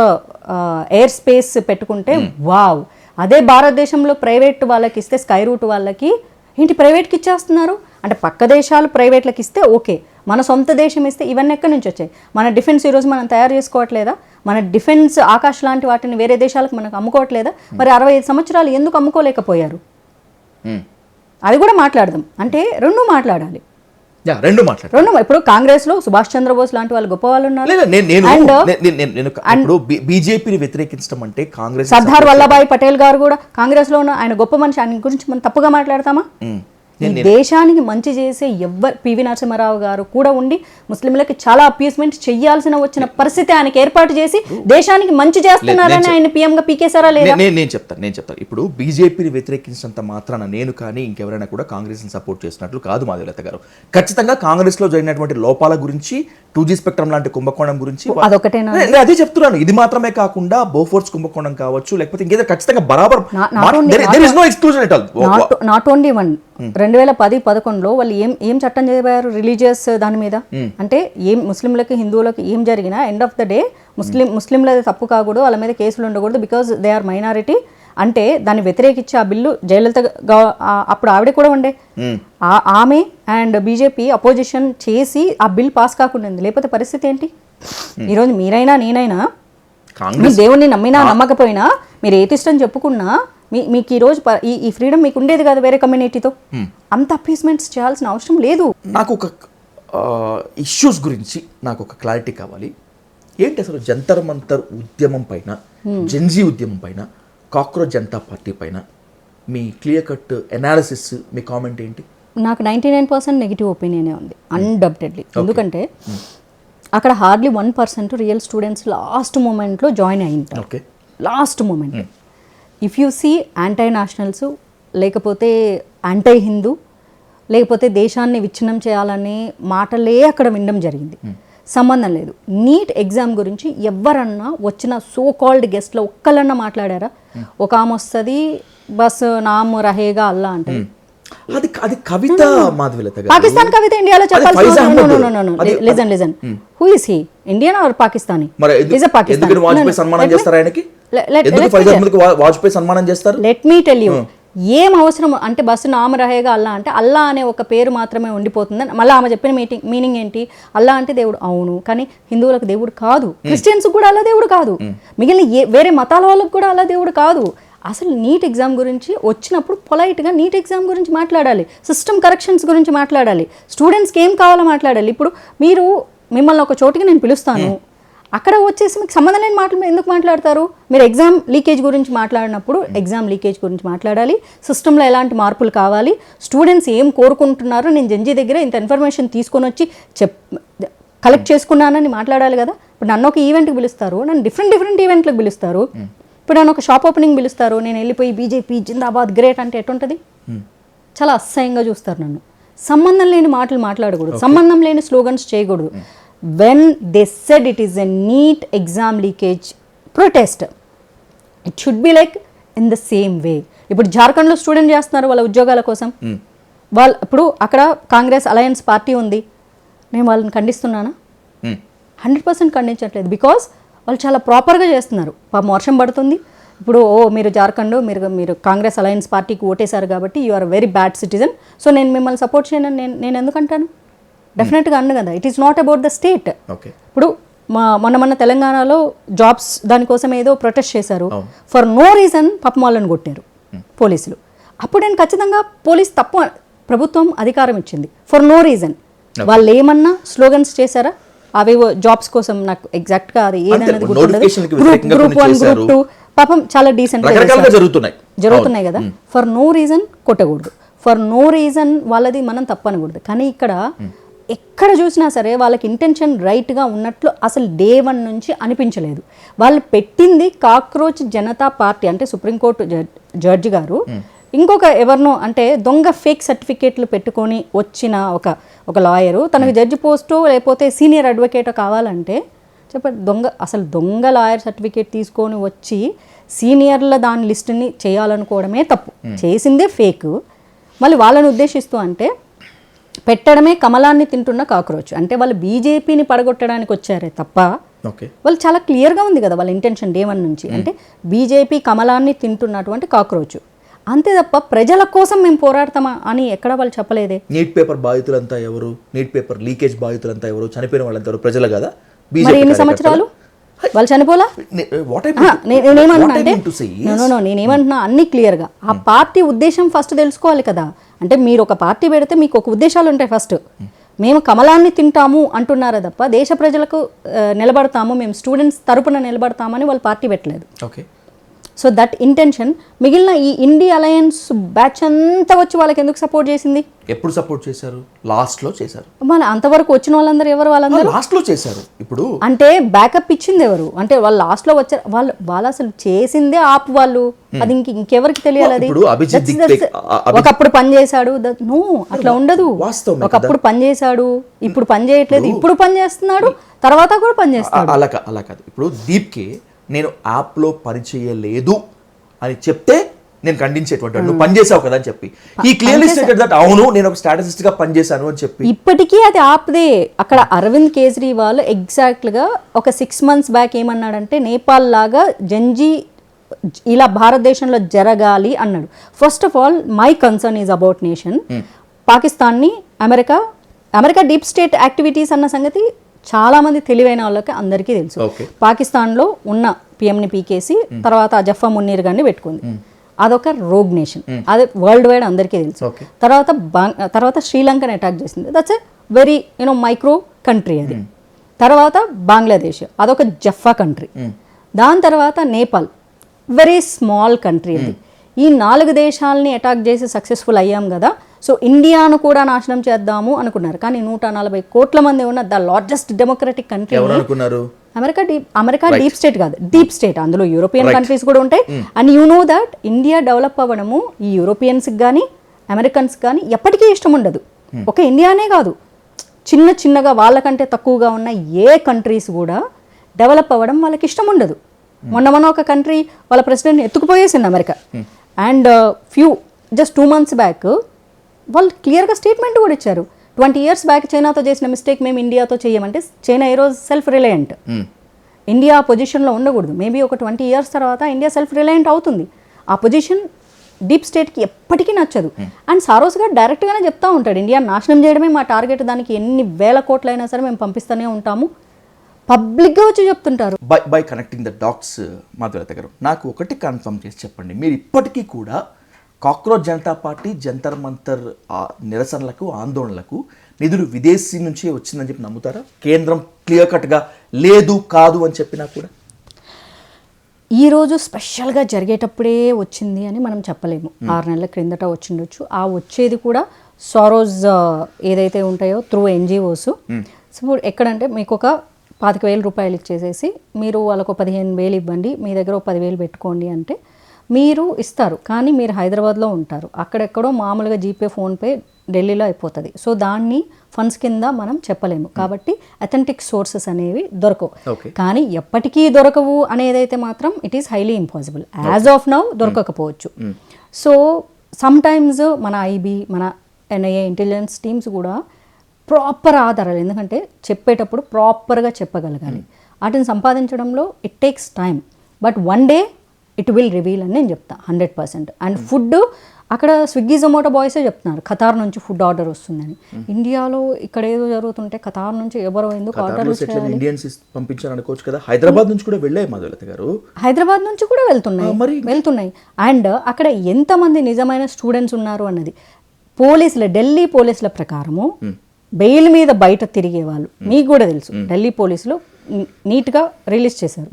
ఎయిర్ స్పేస్ పెట్టుకుంటే వావ్. అదే భారతదేశంలో ప్రైవేట్ వాళ్ళకి ఇస్తే, స్కై రూట్ వాళ్ళకి ఏంటి ప్రైవేట్కి ఇచ్చేస్తున్నారు? అంటే పక్క దేశాలు ప్రైవేట్లకు ఇస్తే ఓకే, మన సొంత దేశం ఇస్తే ఇవన్నీ ఎక్కడి నుంచి వచ్చాయి? మన డిఫెన్స్ ఈరోజు మనం తయారు చేసుకోవట్లేదా? మన డిఫెన్స్ ఆకాశ్ లాంటి వాటిని వేరే దేశాలకు మనకు అమ్ముకోవట్లేదా? మరి 65 సంవత్సరాలు ఎందుకు అమ్ముకోలేకపోయారు? అది కూడా మాట్లాడదాం. అంటే రెండు మాట్లాడాలి. ఇప్పుడు కాంగ్రెస్ లో సుభాష్ చంద్రబోస్ లాంటి వాళ్ళు గొప్ప వాళ్ళు ఉన్నారు. బీజేపీని వ్యతిరేకించడం అంటే కాంగ్రెస్, సర్దార్ వల్లభాయ్ పటేల్ గారు కూడా కాంగ్రెస్ లో ఉన్న ఆయన గొప్ప మనిషి, ఆయన గురించి మనం తప్పుగా మాట్లాడతామా? ఈ దేశానికి మంచి చేసే పివి నరసింహారావు గారు కూడా ఉండి ముస్లింలకి చాలా అప్యూస్మెంట్ చెయ్యాల్సిన వచ్చిన పరిస్థితి ఆయనకి ఏర్పాటు చేసి దేశానికి మంచి చేస్తున్నారని ఆయన పీఎంగా పీకేశారా లేదా? నేను చెప్తాను. ఇప్పుడు బీజేపీని వ్యతిరేకించినంత మాత్రాన నేను కానీ ఇంకెవరైనా కూడా కాంగ్రెస్ ని సపోర్ట్ చేసినట్లు కాదు మాధవలత గారు. ఖచ్చితంగా కాంగ్రెస్ లో జరిగినటువంటి లోపాల గురించి, 2G స్పెక్ట్రమ్ లాంటి కుంభకోణం గురించి అదొకటేనా? నేను అదే చెప్తున్నాను. ఇది మాత్రమే కాకుండా బోఫోర్స్ కుంభకోణం కావచ్చు, లేకపోతే ఇంకేదో ఖచ్చితంగా బరాబర్ నాట్ ఓన్లీ వన్. 2010-11లో వాళ్ళు ఏం చట్టం చేయబోయారు రిలీజియస్ దాని మీద? అంటే ఏం ముస్లింలకి హిందువులకి ఏం జరిగినా ఎండ్ ఆఫ్ ద డే ముస్లింలది తప్పు కాకూడదు, వాళ్ళ మీద కేసులు ఉండకూడదు, బికాజ్ దే ఆర్ మైనారిటీ. అంటే దాన్ని వ్యతిరేకించి ఆ బిల్లు జయలలిత అప్పుడు ఆవిడ కూడా ఉండే, ఆమె అండ్ బీజేపీ అపోజిషన్ చేసి ఆ బిల్ పాస్ కాకుండా ఉంది. లేకపోతే పరిస్థితి ఏంటి? ఈరోజు మీరైనా నేనైనా మీ దేవుణ్ణి నమ్మినా నమ్మకపోయినా, మీరు ఏతిష్టం చెప్పుకున్నా మీకు ఈరోజు ఈ ఫ్రీడమ్ మీకు ఉండేది కాదు వేరే కమ్యూనిటీతో. అంత అప్లీస్మెంట్స్ చేయాల్సిన అవసరం లేదు. నాకు ఒక ఇష్యూస్ గురించి నాకు ఒక క్లారిటీ కావాలి. ఏంటి అసలు జంతర్ మంతర్ ఉద్యమం పైన, జెన్జీ ఉద్యమం పైన, కాక్రోచ్ జనతా పార్టీ పైన మీ క్లియర్ కట్ ఎనాలిసిస్, మీ కామెంట్ ఏంటి? నాకు 99% నెగిటివ్ ఒపీనియనే ఉంది అన్డబ్టెడ్లీ. ఎందుకంటే అక్కడ హార్డ్లీ 1% రియల్ స్టూడెంట్స్ లాస్ట్ మూమెంట్లో జాయిన్ అయ్యింటారు. Last moment. If you see anti nationals, లేకపోతే యాంటై హిందూ, లేకపోతే దేశాన్ని విచ్ఛిన్నం చేయాలనే మాటలే అక్కడ వినడం జరిగింది. సంబంధం లేదు. నీట్ ఎగ్జామ్ గురించి ఎవరన్నా వచ్చిన సో కాల్డ్ గెస్ట్లో ఒక్కళ్ళన్నా మాట్లాడారా? ఒక ఆమె వస్తుంది బస్ నామ్ రహేగా అల్లా అంటే అది కవిత మాధవలత గారు. పాకిస్తాన్ కవిత ఇండియాలో చెప్పాల్సి listen who is he, Indian or Pakistani? Is a Pakistani. Vajpayee సన్మానం చేస్తారు ఆయనకి. వాజ్పేయి సన్మానం చేస్తారు. లెట్ మీ టెల్ యూ, ఏం అవసరం అంటే బస్సు నామ రహేగా అల్లా అంటే అల్లా అనే ఒక పేరు మాత్రమే ఉండిపోతుందని. మళ్ళీ ఆమె చెప్పిన మీనింగ్ ఏంటి? అల్లా అంటే దేవుడు, అవును, కానీ హిందువులకు దేవుడు కాదు, క్రిస్టియన్స్ కూడా అల్లా దేవుడు కాదు, మిగిలిన వేరే మతాల వాళ్ళకు కూడా అల్లా దేవుడు కాదు. అసలు నీట్ ఎగ్జామ్ గురించి వచ్చినప్పుడు పొలైట్గా నీట్ ఎగ్జామ్ గురించి మాట్లాడాలి, సిస్టమ్ కరెక్షన్స్ గురించి మాట్లాడాలి, స్టూడెంట్స్కి ఏం కావాలో మాట్లాడాలి. ఇప్పుడు మిమ్మల్ని ఒక చోటికి నేను పిలుస్తాను, అక్కడ వచ్చేసి మీకు సంబంధం లేని మాటలు ఎందుకు మాట్లాడతారు? మీరు ఎగ్జామ్ లీకేజ్ గురించి మాట్లాడినప్పుడు ఎగ్జామ్ లీకేజ్ గురించి మాట్లాడాలి, సిస్టంలో ఎలాంటి మార్పులు కావాలి, స్టూడెంట్స్ ఏం కోరుకుంటున్నారు, నేను జెన్జీ దగ్గర ఇంత ఇన్ఫర్మేషన్ తీసుకొని వచ్చి కలెక్ట్ చేసుకున్నానని మాట్లాడాలి కదా. ఇప్పుడు నన్ను ఒక ఈవెంట్కి పిలుస్తారు, నన్ను డిఫరెంట్ ఈవెంట్లకు పిలుస్తారు. ఇప్పుడు నన్ను ఒక షాప్ ఓపెనింగ్ పిలుస్తారు, నేను వెళ్ళిపోయి బీజేపీ జిందాబాద్ గ్రేట్ అంటే ఎటుంటుంది? చాలా అసహ్యంగా చూస్తారు నన్ను. సంబంధం లేని మాటలు మాట్లాడకూడదు, సంబంధం లేని స్లోగన్స్ చేయకూడదు. When they said it is a NEET exam leakage protest, it should be like in the same way. ఇప్పుడు జార్ఖండ్లో స్టూడెంట్ చేస్తున్నారు వాళ్ళ ఉద్యోగాల కోసం. వాళ్ళు ఇప్పుడు అక్కడ కాంగ్రెస్ అలయన్స్ పార్టీ ఉంది, నేను వాళ్ళని ఖండిస్తున్నానా? 100% ఖండించట్లేదు. బికాస్ వాళ్ళు చాలా ప్రాపర్గా చేస్తున్నారు. పాపం వర్షం పడుతుంది, ఇప్పుడు మీరు జార్ఖండ్ మీరు కాంగ్రెస్ అలయన్స్ పార్టీకి ఓటేశారు కాబట్టి you are very bad citizen, so నేను మిమ్మల్ని సపోర్ట్ చేయను నేను ఎందుకంటాను? డెఫినెట్గా అన్ను కదా. It is not about the state. ఇప్పుడు మొన్న తెలంగాణలో జాబ్స్ దానికోసం ఏదో ప్రొటెస్ట్ చేశారు, ఫర్ నో రీజన్ పాపం వాళ్ళని కొట్టారు పోలీసులు. అప్పుడు నేను ఖచ్చితంగా పోలీస్ తప్పు, ప్రభుత్వం అధికారం ఇచ్చింది ఫర్ నో రీజన్. వాళ్ళు ఏమన్నా స్లోగన్స్ చేశారా? అవేవో జాబ్స్ కోసం, నాకు ఎగ్జాక్ట్గా అది ఏదనేది గుర్తుండదు. గ్రూప్ 1 గ్రూప్ 2 పాపం చాలా డీసెంట్ జరుగుతున్నాయి కదా. ఫర్ నో రీజన్ కొట్టకూడదు. ఫర్ నో రీజన్ వాళ్ళది మనం తప్పనకూడదు. కానీ ఇక్కడ ఎక్కడ చూసినా సరే వాళ్ళకి ఇంటెన్షన్ రైట్గా ఉన్నట్లు అసలు డే 1 నుంచి అనిపించలేదు. వాళ్ళు పెట్టింది కాక్రోచ్ జనతా పార్టీ అంటే సుప్రీంకోర్టు జడ్జి గారు ఇంకొక ఎవరినో అంటే దొంగ ఫేక్ సర్టిఫికేట్లు పెట్టుకొని వచ్చిన ఒక లాయరు తనకు జడ్జి పోస్టో లేకపోతే సీనియర్ అడ్వకేటో కావాలంటే చెప్పండి, దొంగ లాయర్ సర్టిఫికేట్ తీసుకొని వచ్చి సీనియర్ల దాని లిస్టుని చేయాలనుకోవడమే తప్పు. చేసిందే ఫేక్. మళ్ళీ వాళ్ళని ఉద్దేశిస్తూ అంటే పెట్టడమే కమలాన్ని తింటున్న కాక్రోచ్. అంటే వాళ్ళు బీజేపీని పడగొట్టడానికి వచ్చారే తప్ప వాళ్ళు చాలా క్లియర్గా ఉంది కదా వాళ్ళ ఇంటెన్షన్ డే 1 నుంచి. అంటే బీజేపీ కమలాన్ని తింటున్నటువంటి కాక్రోచ్, అంతే తప్ప ప్రజల కోసం మేము పోరాడతామా అని ఎక్కడ వాళ్ళు చెప్పలేదే. నీట్ పేపర్ బాధితులంతా ఎవరు, నీట్ పేపర్ లీకేజ్ బాధితులంతా ఎవరు, చనిపోయిన వాళ్ళంతా ఎవరు, ప్రజలు కదా. మరి ఎన్ని సంవత్సరాలు వాళ్ళు చనిపోలా? నేనేమంటున్నా అన్ని క్లియర్గా ఆ పార్టీ ఉద్దేశం ఫస్ట్ తెలుసుకోవాలి కదా. అంటే మీరు ఒక పార్టీ పెడితే మీకు ఒక ఉద్దేశాలు ఉంటాయి. ఫస్ట్ మేము కమలాన్ని తింటాము అంటున్నారా తప్ప దేశ ప్రజలకు నిలబడతాము, మేము స్టూడెంట్స్ తరపున నిలబడతామని వాళ్ళు పార్టీ పెట్టలేదు. ఓకే. సో దట్ ఇంటెన్షన్ మిగిలిన ఈ ఇండి అలయన్స్ బ్యాచ్ అంతా వచ్చి వాళ్ళకి ఎందుకు సపోర్ట్ చేసింది? ఎప్పుడు సపోర్ట్ చేశారు? లాస్ట్లో చేశారు. మన అంతవరకు వచ్చిన వాళ్ళందరూ ఎవరు? వాళ్ళందరూ లాస్ట్లో చేశారు. ఇప్పుడు అంటే బ్యాకప్ ఇచ్చింది ఎవరు? అంటే వాళ్ళు లాస్ట్లో వచ్చారు. వాళ్ళు అసలు చేసిందే ఆప్ వాళ్ళు. అది ఇంకెవరికి తెలియాలి? అది ఒకప్పుడు పని చేశాడు. నో, అట్లా ఉండదు. ఒకప్పుడు పని చేశాడు, ఇప్పుడు పని చేయట్లేదు, ఇప్పుడు పని చేస్తున్నాడు, తర్వాత కూడా పని చేస్తాడు. అలా కాదు. ఇప్పుడు దీప్కి నేను యాప్లో పని చేయలేదు అని చెప్తే నేను ఖండించేటువంటి నువ్వు పని చేసావు కదా అని చెప్పి ఈ క్లియర్లీ స్టేటెడ్ దట్ అవును నేను ఒక స్ట్రాటజిస్ట్ గా పని చేశాను అని చెప్పి ఇప్పటికీ అది ఆప్దే. అక్కడ అరవింద్ కేజ్రీవాల్ ఎగ్జాక్ట్గా ఒక 6 months బ్యాక్ ఏమన్నాడంటే నేపాల్ లాగా జంజీ ఇలా భారతదేశంలో జరగాలి అన్నాడు. First of all my concern is about nation. పాకిస్తాన్ని అమెరికా డీప్ స్టేట్ యాక్టివిటీస్ అన్న సంగతి చాలా మంది తెలివైన వాళ్ళకి అందరికీ తెలుసు. పాకిస్తాన్లో ఉన్న పిఎంని పీకేసి తర్వాత జఫా మున్నీర్ గారిని పెట్టుకుంది. అదొక రోగ్ నేషన్, అది వరల్డ్ వైడ్ అందరికీ తెలుసు. తర్వాత శ్రీలంకని అటాక్ చేసింది. That's a very micro country అది. తర్వాత బంగ్లాదేశ్, అదొక జఫా కంట్రీ. దాని తర్వాత నేపాల్, వెరీ స్మాల్ కంట్రీ అది. ఈ 4 దేశాలని అటాక్ చేసి సక్సెస్ఫుల్ అయ్యాం కదా. సో ఇండియాను కూడా నాశనం చేద్దాము అనుకున్నారు. కానీ 140 కోట్ల మంది ఉన్న the largest democratic country America deep state కాదు, డీప్ స్టేట్. అందులో యూరోపియన్ కంట్రీస్ కూడా ఉంటాయి. And you know that India develop అవ్వడము ఈ యూరోపియన్స్కి కానీ అమెరికన్స్ కానీ ఎప్పటికీ ఇష్టం ఉండదు. ఒక ఇండియానే కాదు, చిన్నగా వాళ్ళకంటే తక్కువగా ఉన్న ఏ కంట్రీస్ కూడా డెవలప్ అవ్వడం వాళ్ళకి ఇష్టం ఉండదు. మొన్న ఒక కంట్రీ వాళ్ళ ప్రెసిడెంట్ ఎత్తుకుపోయేసింది America. And just 2 months back వాళ్ళు క్లియర్గా స్టేట్మెంట్ కూడా ఇచ్చారు. 20 years బ్యాక్ చైనాతో చేసిన మిస్టేక్ మేము ఇండియాతో చేయమంటే చైనా ఈ రోజు సెల్ఫ్ రిలయంట్. ఇండియా ఆ పొజిషన్లో ఉండకూడదు. మేబీ ఒక 20 years తర్వాత ఇండియా సెల్ఫ్ రిలయంట్ అవుతుంది. ఆ పొజిషన్ డీప్ స్టేట్కి ఎప్పటికీ నచ్చదు. అండ్ సారోస్ గారు డైరెక్ట్గానే చెప్తా ఉంటాడు, ఇండియా నాశనం చేయడమే మా టార్గెట్, దానికి ఎన్ని వేల కోట్లైనా సరే మేము పంపిస్తూనే ఉంటాము, పబ్లిక్గా వచ్చి చెప్తుంటారు. By connecting the dots Madhulatha గారు, నాకు ఒకటి కన్ఫర్మ్ చేసి చెప్పండి, మీరు ఇప్పటికీ కూడా కాక్రోచ్ జనతా పార్టీ జంతర్ మంతర్ నిరసనలకు ఆందోళనలకు నిధులు విదేశీ నుంచే వచ్చిందని చెప్పి నమ్ముతారా? కేంద్రం క్లియర్ కట్గా లేదు కాదు అని చెప్పినా కూడా ఈరోజు స్పెషల్గా జరిగేటప్పుడే వచ్చింది అని మనం చెప్పలేము. 6 నెలల క్రిందట వచ్చిండొచ్చు. ఆ వచ్చేది కూడా సారోస్ ఏదైతే ఉంటాయో త్రూ NGOs. సో ఎక్కడంటే మీకు ఒక 25,000 రూపాయలు ఇచ్చేసేసి మీరు వాళ్ళకు 15,000 ఇవ్వండి, మీ దగ్గర 10,000 పెట్టుకోండి అంటే మీరు ఇస్తారు. కానీ మీరు హైదరాబాద్లో ఉంటారు, అక్కడెక్కడో మామూలుగా జీపే ఫోన్పే ఢిల్లీలో అయిపోతుంది. సో దాన్ని ఫండ్స్ కింద మనం చెప్పలేము. కాబట్టి అథెంటిక్ సోర్సెస్ అనేవి దొరకవు. కానీ ఎప్పటికీ దొరకవు అనేదైతే మాత్రం it is highly impossible. As of now దొరకకపోవచ్చు. సో సమ్ టైమ్స్ మన ఐబీ, మన NIA ఇంటెలిజెన్స్ టీమ్స్ కూడా ప్రాపర్ ఆధారాలు, ఎందుకంటే చెప్పేటప్పుడు ప్రాపర్గా చెప్పగలగాలి. వాటిని సంపాదించడంలో it takes time, but one day it will reveal అని నేను చెప్తా 100%. అండ్ ఫుడ్ అక్కడ స్విగ్గీ జొమాటో బాయ్సే చెప్తున్నారు ఖతార్ నుంచి ఫుడ్ ఆర్డర్ వస్తుందని. ఇండియాలో ఇక్కడ ఏదో జరుగుతుంటే ఖతార్ నుంచి ఎవరో ఎందుకు ఆర్డర్ పంపించాలనుకోవచ్చు కదా. హైదరాబాద్ నుంచి కూడా వెళ్ళాయి మాధులత గారు, హైదరాబాద్ నుంచి కూడా వెళ్తున్నాయి. అండ్ అక్కడ ఎంతమంది నిజమైన స్టూడెంట్స్ ఉన్నారు అన్నది ఢిల్లీ పోలీసుల ప్రకారము బెయిల్ మీద బయట తిరిగే వాళ్ళు మీకు కూడా తెలుసు. ఢిల్లీ పోలీసులు నీట్గా రిలీజ్ చేశారు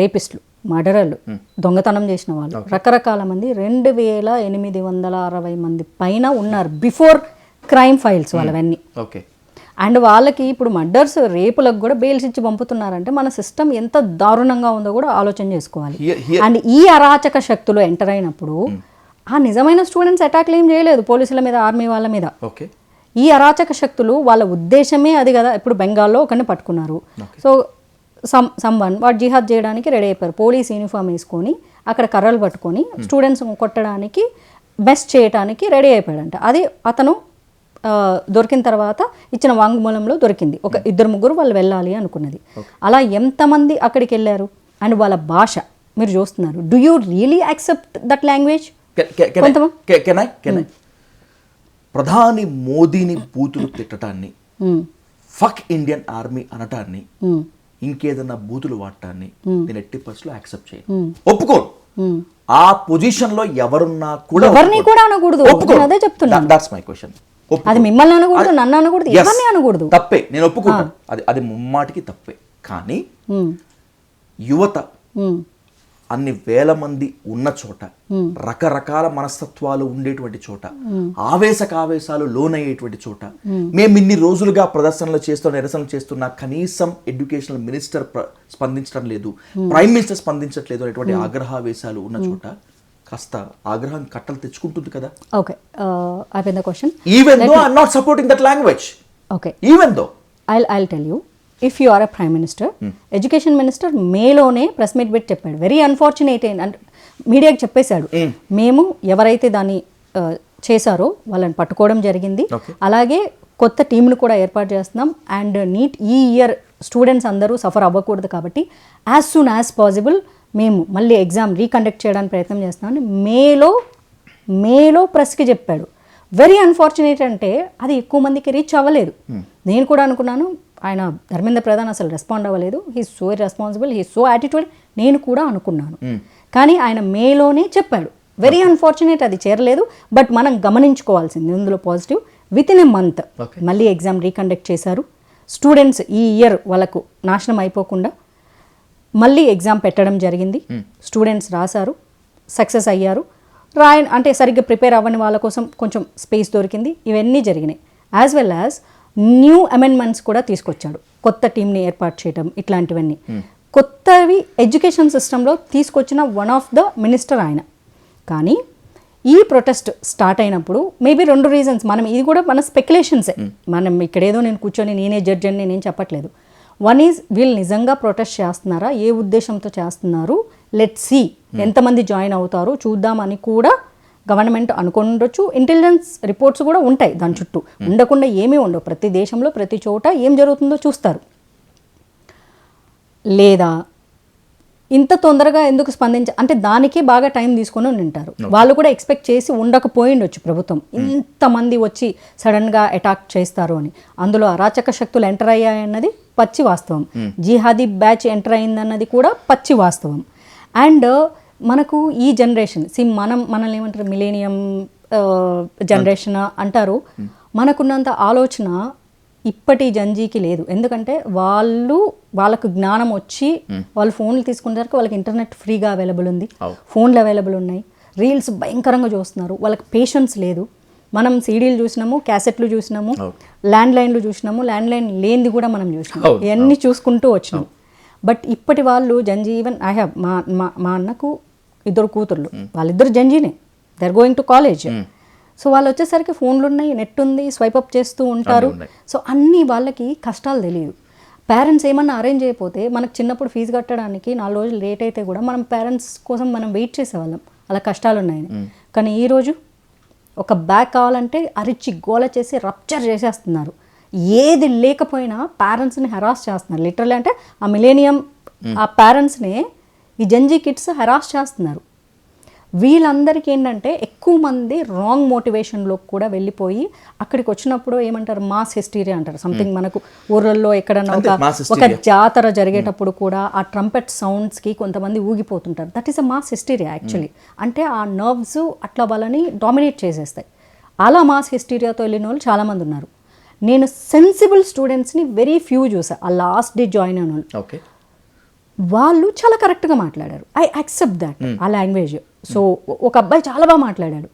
రేపిస్టులు. మర్డరర్లు, దొంగతనం చేసిన వాళ్ళు రకరకాల మంది 2860 మంది పైన ఉన్నారు బిఫోర్ క్రైమ్ ఫైల్స్ వాళ్ళవన్నీ. ఓకే. అండ్ వాళ్ళకి ఇప్పుడు మర్డర్స్, రేపులకు కూడా బెయిల్స్ ఇచ్చి పంపుతున్నారంటే మన సిస్టమ్ ఎంత దారుణంగా ఉందో కూడా ఆలోచన చేసుకోవాలి. అండ్ ఈ అరాచక శక్తులు ఎంటర్ అయినప్పుడు ఆ నిజమైన స్టూడెంట్స్ అటాక్లు ఏం చేయలేదు పోలీసుల మీద, ఆర్మీ వాళ్ళ మీద. ఓకే. ఈ అరాచక శక్తులు వాళ్ళ ఉద్దేశమే అది కదా. ఇప్పుడు బెంగాల్లో ఒకరిని పట్టుకున్నారు. సో సమ్వన్ వాడు జిహాద్ చేయడానికి రెడీ అయిపోయారు. పోలీస్ యూనిఫామ్ వేసుకొని అక్కడ కర్రలు పట్టుకొని స్టూడెంట్స్ కొట్టడానికి, బెస్ట్ చేయడానికి రెడీ అయిపోయాడంట. అది అతను దొరికిన తర్వాత ఇచ్చిన వాంగ్మూలంలో దొరికింది. ఒక 2-3 వాళ్ళు వెళ్ళాలి అనుకున్నది. అలా ఎంతమంది అక్కడికి వెళ్ళారు అండ్ వాళ్ళ భాష మీరు చూస్తున్నారు. Do you really accept that language? ప్రధాని మోదీని బూతులు తిట్టడాన్ని, ఫక్ ఇండియన్ ఆర్మీ అనటాన్ని, ఇంకేదన్నా బూతులు వాడటాన్ని నేను 80% యాక్సెప్ట్ చేయను, ఒప్పుకోను. ఆ పొజిషన్ లో ఎవరున్నా కూడా ఎవరిని కూడా అనకూడదు. అదే చెప్తున్నా. That's my question. అది మిమ్మల్ని అనకూడదు, నన్ను అనకూడదు, ఎవరిని అనకూడదు. తప్పే, నేను ఒప్పుకుంటాను. అది ముమ్మాటికి తప్పే. కానీ యువత అన్ని వేల మంది ఉన్న చోట, రకరకాల మనస్తత్వాలు ఉండేటువంటి చోట, ఆవేశాలు లోనయ్యేటువంటి చోట, మేము ఇన్ని రోజులుగా ప్రదర్శనలు నిరసనలు చేస్తున్నా కనీసం ఎడ్యుకేషనల్ మినిస్టర్ స్పందించడం లేదు, ప్రైమ్ మినిస్టర్ స్పందించట్లేదు అనేటువంటి ఆగ్రహావేశాలు ఉన్న చోట కాస్త ఆగ్రహం కట్టలు తెచ్చుకుంటుంది కదా. ఓకే, అయిపోయింది question. Even though I am not supporting that language. Okay, even though I'll tell you, if you are a prime minister, education minister మేలోనే ప్రెస్ మీట్ పెట్టి చెప్పాడు. వెరీ అన్ఫార్చునేట్ అంటే మీడియాకి చెప్పేశాడు, మేము ఎవరైతే దాన్ని చేశారో వాళ్ళని పట్టుకోవడం జరిగింది, అలాగే కొత్త టీంను కూడా ఏర్పాటు చేస్తున్నాం. అండ్ నీట్ ఈ ఇయర్ స్టూడెంట్స్ అందరూ సఫర్ అవ్వకూడదు కాబట్టి యాజ్ సూన్ యాజ్ పాసిబుల్ మేము మళ్ళీ ఎగ్జామ్ రీకండక్ట్ చేయడానికి ప్రయత్నం చేస్తామని మేలో ప్రెస్కి చెప్పాడు. వెరీ అన్ఫార్చునేట్ అంటే అది ఎక్కువ మందికి రీచ్ అవ్వలేదు. నేను కూడా అనుకున్నాను ఆయన ధర్మేంద్ర ప్రధాన్ అసలు రెస్పాండ్ అవ్వలేదు, he's so responsible, he's so attitude, నేను కూడా అనుకున్నాను. కానీ ఆయన మేలోనే చెప్పాడు. వెరీ అన్ఫార్చునేట్ అది చేరలేదు. బట్ మనం గమనించుకోవాల్సింది ఇందులో positive, with in a month మళ్ళీ ఎగ్జామ్ రీకండక్ట్ చేశారు. స్టూడెంట్స్ ఈ ఇయర్ వాళ్ళకు నాశనం అయిపోకుండా మళ్ళీ ఎగ్జామ్ పెట్టడం జరిగింది. స్టూడెంట్స్ రాశారు, సక్సెస్ అయ్యారు. అంటే సరిగ్గా ప్రిపేర్ అవ్వని వాళ్ళ కోసం కొంచెం స్పేస్ దొరికింది. ఇవన్నీ జరిగినాయి. As well as new amendments కూడా తీసుకొచ్చాడు, కొత్త టీంని ఏర్పాటు చేయడం, ఇట్లాంటివన్నీ కొత్తవి ఎడ్యుకేషన్ సిస్టంలో తీసుకొచ్చిన వన్ ఆఫ్ ద మినిస్టర్ ఆయన. కానీ ఈ ప్రొటెస్ట్ స్టార్ట్ అయినప్పుడు మేబీ 2 రీజన్స్, మనం ఇది కూడా మన స్పెక్యులేషన్సే, మనం ఇక్కడేదో నేను కూర్చొని నేనే జడ్జ్ అని నేనేం చెప్పట్లేదు. వన్ ఈజ్ వీళ్ళు నిజంగా ప్రొటెస్ట్ చేస్తున్నారా, ఏ ఉద్దేశంతో చేస్తున్నారు, లెట్ సీ ఎంతమంది జాయిన్ అవుతారు చూద్దామని కూడా గవర్నమెంట్ అనుకుండొచ్చు. ఇంటెలిజెన్స్ రిపోర్ట్స్ కూడా ఉంటాయి దాని చుట్టూ, ఉండకుండా ఏమీ ఉండవు. ప్రతి దేశంలో ప్రతి చోట ఏం జరుగుతుందో చూస్తారు. లేదా ఇంత తొందరగా ఎందుకు అంటే దానికే బాగా టైం తీసుకొని ఉంటారు. వాళ్ళు కూడా ఎక్స్పెక్ట్ చేసి ఉండకపోయిండొచ్చు ప్రభుత్వం ఇంతమంది వచ్చి సడన్గా అటాక్ చేస్తారు అని. అందులో అరాచక శక్తులు ఎంటర్ అయ్యాయన్నది పచ్చి వాస్తవం, జిహాదీ బ్యాచ్ ఎంటర్ అయిందన్నది కూడా పచ్చి వాస్తవం. అండ్ మనకు ఈ జనరేషన్ మనల్ని ఏమంటారు, మిలేనియం జనరేషన్ అంటారు. మనకున్నంత ఆలోచన ఇప్పటి జంజీకి లేదు. ఎందుకంటే వాళ్ళకు జ్ఞానం వచ్చి వాళ్ళు ఫోన్లు తీసుకునేసరికి వాళ్ళకి ఇంటర్నెట్ ఫ్రీగా అవైలబుల్ ఉంది, ఫోన్లు అవైలబుల్ ఉన్నాయి, రీల్స్ భయంకరంగా చూస్తున్నారు. వాళ్ళకి పేషెన్స్ లేదు. మనం సీడీలు చూసినాము, క్యాసెట్లు చూసినాము, ల్యాండ్లైన్లు చూసినాము, ల్యాండ్లైన్ లేనిది కూడా మనం చూసినాము, ఇవన్నీ చూసుకుంటూ వచ్చినాం. బట్ ఇప్పటి వాళ్ళు జంజీ, ఈవెన్ ఐ హ్యావ్ మా అన్నకు 2 కూతుర్లు, వాళ్ళిద్దరు జంజీనే, they are going to college. So వాళ్ళు వచ్చేసరికి ఫోన్లు ఉన్నాయి, నెట్ ఉంది, స్వైప్ అప్ చేస్తూ ఉంటారు. సో అన్నీ వాళ్ళకి కష్టాలు తెలియదు. పేరెంట్స్ ఏమన్నా అరేంజ్ అయిపోతే, మనకు చిన్నప్పుడు ఫీజు కట్టడానికి 4 రోజులు లేట్ అయితే కూడా మనం పేరెంట్స్ కోసం మనం వెయిట్ చేసేవాళ్ళం, అలా కష్టాలు ఉన్నాయని. కానీ ఈరోజు ఒక బ్యాగ్ కావాలంటే అరిచి గోల చేసి రప్చర్ చేసేస్తున్నారు. ఏది లేకపోయినా పేరెంట్స్ని హెరాస్ చేస్తున్నారు లిటరల్లీ. అంటే ఆ మిలేనియం ఆ పేరెంట్స్ని ఈ జంజీ కిడ్స్ హెరాస్ చేస్తున్నారు. వీళ్ళందరికీ ఏంటంటే ఎక్కువ మంది రాంగ్ మోటివేషన్లో కూడా వెళ్ళిపోయి అక్కడికి వచ్చినప్పుడు ఏమంటారు, మాస్ హిస్టీరియా అంటారు. సంథింగ్ మనకు ఊర్లలో ఎక్కడన్నా ఒక జాతర జరిగేటప్పుడు కూడా ఆ ట్రంపెట్ సౌండ్స్కి కొంతమంది ఊగిపోతుంటారు. That is a mass hysteria actually. అంటే ఆ నర్వ్స్ అట్లా వాళ్ళని డామినేట్ చేసేస్తాయి. అలా మాస్ హిస్టీరియాతో వెళ్ళిన వాళ్ళు చాలామంది ఉన్నారు. నేను సెన్సిబుల్ స్టూడెంట్స్ని వెరీ ఫ్యూ చూసా, ఆ లాస్ట్ డే జాయిన్ అయిన వాళ్ళు. వాళ్ళు చాలా కరెక్ట్గా మాట్లాడారు. ఐ యాక్సెప్ట్ దట్ ఆ లాంగ్వేజ్. సో ఒక అబ్బాయి చాలా బాగా మాట్లాడాడు.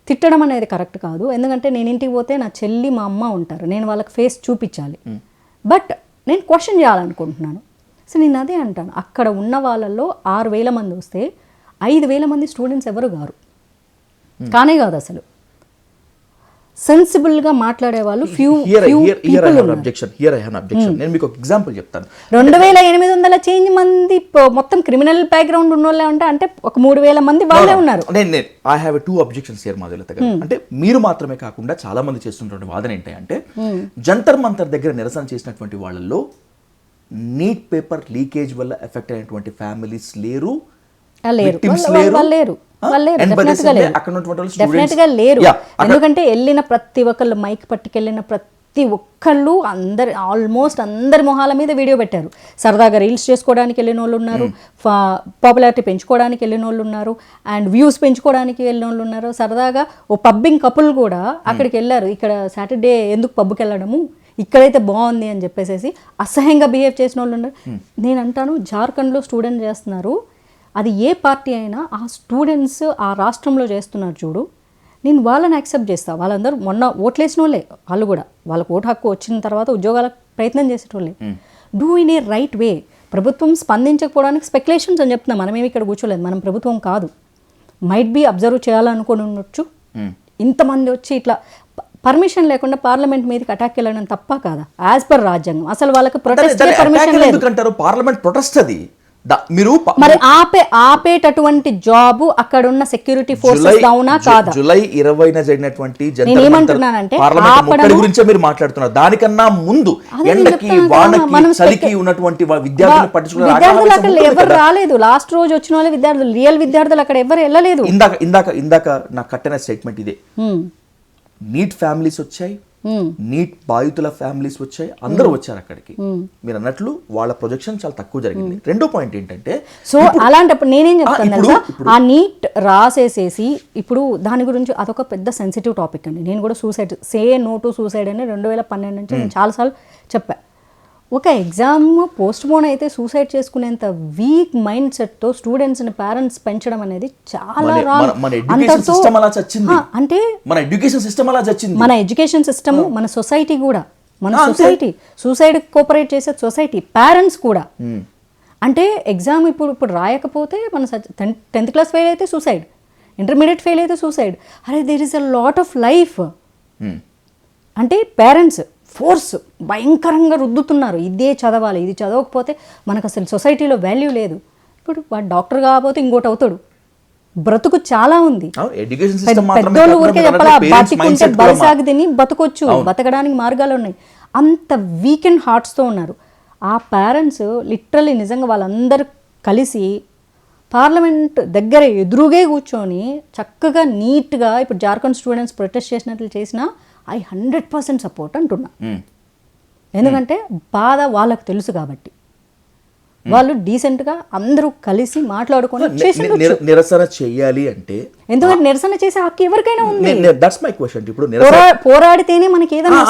తిట్టడం అనేది కరెక్ట్ కాదు, ఎందుకంటే నేను ఇంటికి పోతే నా చెల్లి మా అమ్మ ఉంటారు, నేను వాళ్ళకి ఫేస్ చూపించాలి. బట్ నేను క్వశ్చన్ చేయాలనుకుంటున్నాను. సో నేను అదే అంటాను, అక్కడ ఉన్న వాళ్ళల్లో 6,000 మంది వస్తే 5,000 మంది స్టూడెంట్స్ ఎవరు కాదు, కానే కాదు అసలు. సెన్సిబుల్గా మాట్లాడే వాళ్ళు ఫ్యూ అబ్జెక్షన్. నేను మీకు ఒక ఎగ్జాంపుల్ చెప్తాను. 2,800 చేంజ్ మంది మొత్తం క్రిమినల్ బ్యాక్గ్రౌండ్ ఉన్న వాళ్ళే అంటే ఒక 3,000 మంది వాళ్ళే ఉన్నారు. I have 2 objections here Madhulatha గారు. అంటే మీరు మాత్రమే కాకుండా చాలా మంది చేస్తున్నటువంటి వాదన ఏంటంటే జంతర్ మంతర్ దగ్గర నిరసన చేసినటువంటి వాళ్ళల్లో నీట్ పేపర్ లీకేజ్ వల్ల ఎఫెక్ట్ అయినటువంటి ఫ్యామిలీస్ లేరు, డెఫినెట్గా లేరు. ఎందుకంటే వెళ్ళిన ప్రతి ఒక్కళ్ళు మైక్ పట్టుకెళ్ళిన ప్రతి ఒక్కళ్ళు ఆల్మోస్ట్ అందరి మొహాల మీద వీడియో పెట్టారు. సరదాగా రీల్స్ చేసుకోవడానికి వెళ్ళిన వాళ్ళు ఉన్నారు, పాపులారిటీ పెంచుకోవడానికి వెళ్ళిన వాళ్ళు ఉన్నారు, అండ్ వ్యూస్ పెంచుకోవడానికి వెళ్ళిన వాళ్ళు ఉన్నారు. సరదాగా ఓ పబ్బింగ్ కపుల్ కూడా అక్కడికి వెళ్ళారు. ఇక్కడ సాటర్డే ఎందుకు పబ్కి వెళ్ళడము, ఇక్కడైతే బాగుంది అని చెప్పేసి అసహ్యంగా బిహేవ్ చేసిన వాళ్ళు ఉన్నారు. నేను అంటాను, జార్ఖండ్లో స్టూడెంట్ చేస్తున్నారు, అది ఏ పార్టీ అయినా ఆ స్టూడెంట్స్ ఆ రాష్ట్రంలో చేస్తున్నారు చూడు, నేను వాళ్ళని యాక్సెప్ట్ చేస్తాను. వాళ్ళందరూ మొన్న ఓట్లేసిన వాళ్ళే, వాళ్ళు కూడా వాళ్ళకు ఓటు హక్కు వచ్చిన తర్వాత ఉద్యోగాలకు ప్రయత్నం చేసేటోళ్ళే. Do in a right way. ప్రభుత్వం స్పందించకపోవడానికి స్పెక్యులేషన్స్ అని చెప్తున్నాం, మనమేమి ఇక్కడ కూర్చోలేదు, మనం ప్రభుత్వం కాదు. మైట్ బి అబ్జర్వ్ చేయాలనుకుని ఉండొచ్చు. ఇంతమంది వచ్చి ఇట్లా పర్మిషన్ లేకుండా పార్లమెంట్ మీదకి అటాక్ వెళ్ళడం తప్ప కాదా యాజ్ పర్ రాజ్యాంగం? అసలు వాళ్ళకి ప్రొటెస్ట్ పర్మిషన్ లేదు. పార్లమెంట్ ప్రొటెస్ట్ అది మీరు మరి ఆపేటటువంటి జాబ్ అక్కడ ఉన్న సెక్యూరిటీ ఫోర్సెస్ అవునా కాదా? జూలై 20న జరిగినటువంటి ఏమంటున్నానంటే గురించి మీరు మాట్లాడుతున్నారు. దానికన్నా ముందు ఎండకి వానకి చలికి ఉన్నటువంటి విద్యార్థులు విద్యార్థులు అక్కడ ఎవరు రాలేదు. లాస్ట్ రోజు వచ్చిన వాళ్ళే విద్యార్థులు, రియల్ విద్యార్థులు అక్కడ ఎవరు వెళ్ళలేదు. ఇందాక నాకు కట్టిన స్టేట్మెంట్ ఇదే. నీట్ ఫ్యామిలీస్ వచ్చాయి, నీట్ బాధితుల ఫ్యామిలీస్ వచ్చాయి, అందరూ వచ్చారు అక్కడికి. మీరు అన్నట్లు వాళ్ళ ప్రొజెక్షన్ చాలా తక్కువ జరిగింది. రెండో పాయింట్ ఏంటంటే, సో అలాంటప్పుడు నేనేం చెప్తాను తెలుసా, ఆ నీట్ రాసేసేసి ఇప్పుడు దాని గురించి అదొక పెద్ద సెన్సిటివ్ టాపిక్ అండి. నేను కూడా suicide, say no to suicide అని 2012 నుంచి నేను చాలాసార్లు చెప్పా. ఒక ఎగ్జామ్ పోస్ట్ పోన్ అయితే సూసైడ్ చేసుకునేంత వీక్ మైండ్ సెట్తో స్టూడెంట్స్ని పేరెంట్స్ పెంచడం అనేది చాలా రాంగ్. అంటే మన ఎడ్యుకేషన్ సిస్టమ్, మన సొసైటీ కూడా, మన సొసైటీ సూసైడ్ కోఆపరేట్ చేసే సొసైటీ, పేరెంట్స్ కూడా. అంటే ఎగ్జామ్ ఇప్పుడు రాయకపోతే మన 10th క్లాస్ ఫెయిల్ అయితే సూసైడ్, ఇంటర్మీడియట్ ఫెయిల్ అయితే సూసైడ్. అరే there is a lot of life. అంటే పేరెంట్స్ ఫోర్స్ భయంకరంగా రుద్దుతున్నారు, ఇదే చదవాలి, ఇది చదవకపోతే మనకు అసలు సొసైటీలో వాల్యూ లేదు. ఇప్పుడు వాడు డాక్టర్ కాకపోతే ఇంకోటి అవుతాడు. బ్రతుకు చాలా ఉంది. పెద్దోళ్ళు ఊరికే చెప్పాలా, బతికుంటే బరిసాగు తిని బతకొచ్చు, బతకడానికి మార్గాలు ఉన్నాయి. అంత వీకెండ్ హార్ట్స్తో ఉన్నారు ఆ పేరెంట్స్. లిటరల్లీ నిజంగా వాళ్ళందరూ కలిసి పార్లమెంట్ దగ్గర ఎదురుగే కూర్చొని చక్కగా నీట్గా ఇప్పుడు జార్ఖండ్ స్టూడెంట్స్ ప్రొటెస్ట్ చేసినట్లు చేసినా I 100% సపోర్ట్ అంటున్నా. ఎందుకంటే బాధ వాళ్ళకు తెలుసు కాబట్టి వాళ్ళు డీసెంట్గా అందరూ కలిసి మాట్లాడుకొని నిరసన చేయాలి అంటే, ఎందుకంటే నిరసన చేసే హక్కు ఎవరికైనా ఉంది. That's my question. ఇప్పుడు పోరాడితేనే మనకి ఏదైనా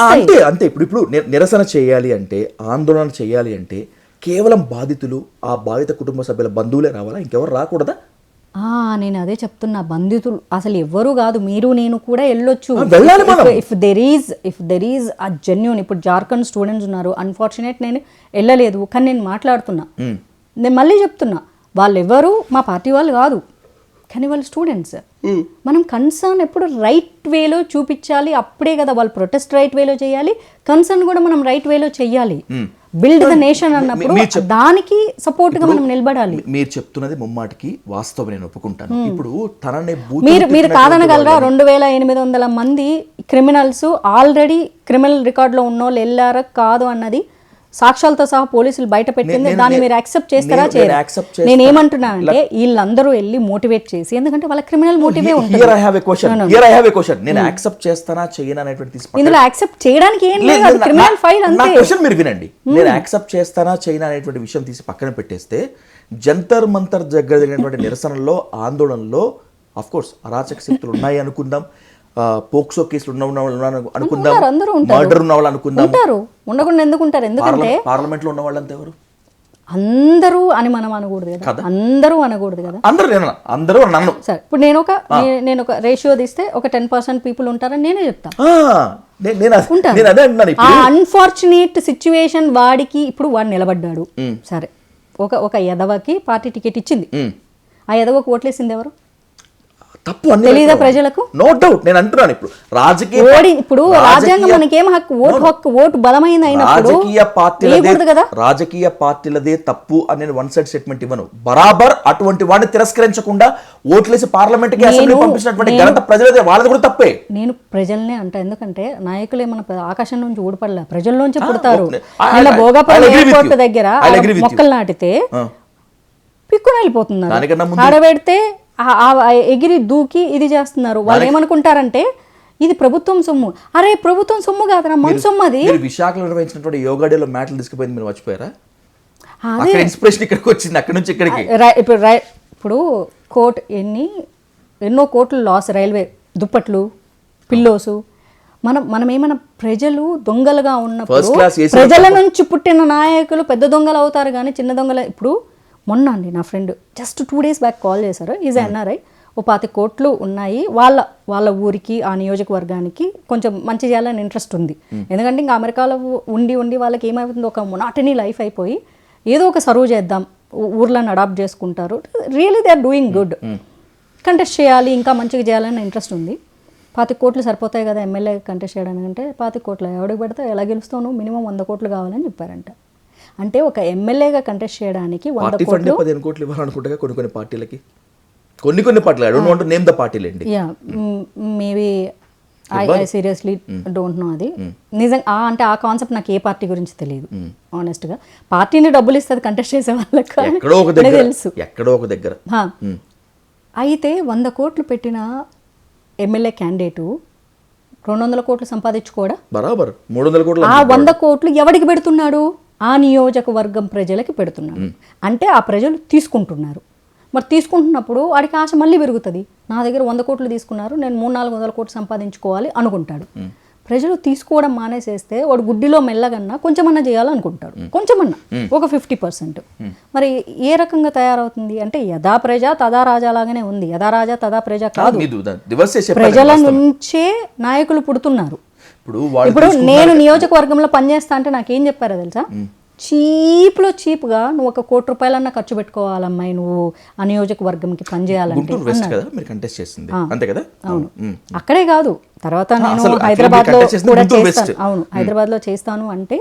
అంతే. ఇప్పుడు నిరసన చేయాలి అంటే, ఆందోళన చేయాలి అంటే కేవలం బాధితులు, ఆ బాధిత కుటుంబ సభ్యుల బంధువులే రావాలా? ఇంకెవరు రాకూడదా? నేను అదే చెప్తున్నా, బంధితులు అసలు ఎవ్వరు కాదు, మీరు నేను కూడా వెళ్ళొచ్చు. If there is a genuine. ఇప్పుడు జార్ఖండ్ స్టూడెంట్స్ ఉన్నారు, అన్ఫార్చునేట్ నేను వెళ్ళలేదు, కానీ నేను మాట్లాడుతున్నా. నేను మళ్ళీ చెప్తున్నా, వాళ్ళు ఎవరు మా పార్టీ వాళ్ళు కాదు, కానీ వాళ్ళు స్టూడెంట్స్. మనం కన్సర్న్ ఎప్పుడు రైట్ వేలో చూపించాలి, అప్పుడే కదా వాళ్ళు ప్రొటెస్ట్ రైట్ వేలో చేయాలి, కన్సర్న్ కూడా మనం రైట్ వేలో చెయ్యాలి. బిల్డ్ ద నేషన్ అన్నప్పుడు దానికి సపోర్ట్ గా మనం నిలబడాలి. మీరు చెప్తున్నది ముమ్మాటికి వాస్తవం, నేను ఒప్పుకుంటాను. ఇప్పుడు తననే మీరు కాదనగలరా, 2,800 మంది క్రిమినల్స్ ఆల్రెడీ క్రిమినల్ రికార్డులో ఉన్నోళ్ళు వెళ్ళారా కాదు అన్నది సాక్ష్యాలతో సహా పోలీసులు బయట పెట్టింది. దాన్ని మీరు యాక్సెప్ట్ చేస్తారా చేయరా? నేను ఏమంటున్నానంటే వీళ్ళందరూ వెళ్ళి మోటివేట్ చేసి, ఎందుకంటే వాళ్ళ క్రిమినల్ మోటివే ఉంటుంది. నేను యాక్సెప్ట్ చేస్తానా చేయనా అనేటువంటి ఇందులో యాక్సెప్ట్ చేయడానికి ఏం లేదు, క్రిమినల్ ఫైల్ అంతే. క్వశ్చన్ మీరు వినండి. నేను యాక్సెప్ట్ చేస్తానా చేయనా అనేటువంటి విషయం తీసి పక్కన పెట్టేస్తే, జంతర్ మంతర్ దగ్గర జరిగినటువంటి నిరసనలో, ఆందోళనలో ఆఫ్ కోర్స్ అరాచక శక్తులు ఉన్నాయి అనుకుందాం, పోక్సో కేసులు అనుకుందాం, మర్డర్ ఉన్న వాళ్ళు అనుకుందాం. ఉండకుండా ఎందుకు ఉంటారు? ఎందుకంటే పార్లమెంట్ లో ఉన్న వాళ్ళంతా ఎవరు? అందరూ అని మనం అనకూడదు కదా, అందరూ అనకూడదు కదా. అందరూ నన్ను సరే ఇప్పుడు నేను ఒక రేషియో తీస్తే ఒక 10% పీపుల్ ఉంటారని నేనే చెప్తాను. ఆ అన్ఫార్చునేట్ సిచ్యువేషన్ వాడికి, ఇప్పుడు వాడు నిలబడ్డాడు, సరే ఒక ఎదవకి పార్టీ టికెట్ ఇచ్చింది, ఆ ఎదవకు ఓట్లేసింది ఎవరు? తప్పు అని తెలీదా ప్రజలకు? No doubt. నేను అంటున్నాను ఇప్పుడు రాజ్యాంగం మనకేం హక్కు, ఓటు బలమైన రాజకీయ పార్టీలదే తప్పు అని నేను వన్ సైడ్ స్టేట్మెంట్ ఇవ్వను. బరాబర్ అటువంటి వాడిని తిరస్కరించకుండా ఓట్లేసి పార్లమెంట్ కి అసెంబ్లీ పంపించినటువంటి ఘనత ప్రజలదే, వాళ్ళది కూడా తప్పే. నేను ప్రజల్నే అంట, ఎందుకంటే నాయకులే మన ఆకాశం నుంచి ఊడిపడలే, ప్రజల్లోంచి పుడతారు. భోగాపురం ఎయిర్పోర్ట్ దగ్గర మొక్కలు నాటితే పిక్కుని వెళ్ళిపోతున్నారు, ఆడబెడితే ఎగిరి దూకి ఇది చేస్తున్నారు. వాళ్ళు ఏమనుకుంటారంటే ఇది ప్రభుత్వం సొమ్ము. అరే ప్రభుత్వం సొమ్ము కాదురా, మన సొమ్ము అది. విశాఖలో నిర్వహించినటువంటి యోగా డేలో మ్యాట్లు తీసుకుపోయింది, మీరు మర్చిపోయారా? ఇన్స్పిరేషన్ ఇక్కడికి వచ్చింది, అక్కడ నుంచి ఇక్కడికి. ఇప్పుడు కోట్ ఎన్నో కోట్లు లాస్, రైల్వే దుప్పట్లు, పిల్లోసు. మనం ఏమైనా ప్రజలు దొంగలుగా ఉన్నప్పుడు ప్రజల నుంచి పుట్టిన నాయకులు పెద్ద దొంగలు అవుతారు కానీ చిన్న దొంగలు. ఇప్పుడు మొన్న అండి నా friend just 2 days back call చేశారు. Is NRI. ఓ 25 కోట్లు ఉన్నాయి వాళ్ళ ఊరికి, ఆ నియోజకవర్గానికి కొంచెం మంచి చేయాలని ఇంట్రెస్ట్ ఉంది. ఎందుకంటే ఇంకా అమెరికాలో ఉండి వాళ్ళకి ఏమైపోతుంది, ఒక మొనాటనీ లైఫ్ అయిపోయి ఏదో ఒక సర్వ్ చేద్దాం, ఊర్లను అడాప్ట్ చేసుకుంటారు. Really they are doing good. Contest చేయాలి, ఇంకా మంచిగా చేయాలని ఇంట్రెస్ట్ ఉంది. 25 కోట్లు సరిపోతాయి కదా ఎమ్మెల్యే కంటెస్ట్ చేయడానికి అంటే, 25 కోట్లు ఎవడికి పెడితే ఎలా గెలుస్తావు, మినిమం 100 కోట్లు కావాలని చెప్పారంట. అంటే ఒక ఎమ్మెల్యేగా కంటెస్ట్ చేయడానికి 100 కోట్లు 15 కోట్లు ఇవ్వాలనుకుంటా కొన్ని పార్టీలకి, కొన్ని పార్టీలు. I don't want to name the పార్టీలు అండి. Yeah maybe I seriously don't know అది నిజంగా. అంటే ఆ కాన్సెప్ట్ నాకు ఏ పార్టీ గురించి తెలియదు ఆనెస్ట్గా. పార్టీని డబ్బులు ఇస్తుంది కంటెస్ట్ చేసే వాళ్ళకి తెలుసు ఎక్కడో ఒక దగ్గర. అయితే 100 కోట్లు పెట్టిన ఎమ్మెల్యే క్యాండిడేటు 200 కోట్లు సంపాదించుకోవడా? బరాబర్ 300 కోట్లు. ఆ 100 కోట్లు ఎవడికి పెడుతున్నాడు? ఆ నియోజకవర్గం ప్రజలకి పెడుతున్నాడు. అంటే ఆ ప్రజలు తీసుకుంటున్నారు. మరి తీసుకుంటున్నప్పుడు వాడికి ఆశ మళ్ళీ పెరుగుతుంది. నా దగ్గర 100 కోట్లు తీసుకున్నారు, నేను 300-400 కోట్లు సంపాదించుకోవాలి అనుకుంటాడు. ప్రజలు తీసుకోవడం మానేసేస్తే వాడు గుడ్డిలో మెల్లగన్నా కొంచెమన్నా చేయాలనుకుంటాడు, కొంచెమన్నా ఒక 50%. మరి ఏ రకంగా తయారవుతుంది అంటే యథా ప్రజ తదా రాజా లాగానే ఉంది. యథా రాజా తదా ప్రజ కాదు, ప్రజల నుంచే నాయకులు పుడుతున్నారు. ఇప్పుడు నేను నియోజకవర్గంలో పనిచేస్తా అంటే నాకేం చెప్పారో తెలుసా? చీప్గా నువ్వు 1 కోటి రూపాయలన్నా ఖర్చు పెట్టుకోవాలమ్మాయి నువ్వు ఆ నియోజకవర్గంకి పనిచేయాలంటే. అవును, అక్కడే కాదు, తర్వాత నేను హైదరాబాద్లో కూడా చేస్తాను. అవును, హైదరాబాద్లో చేస్తాను అంటే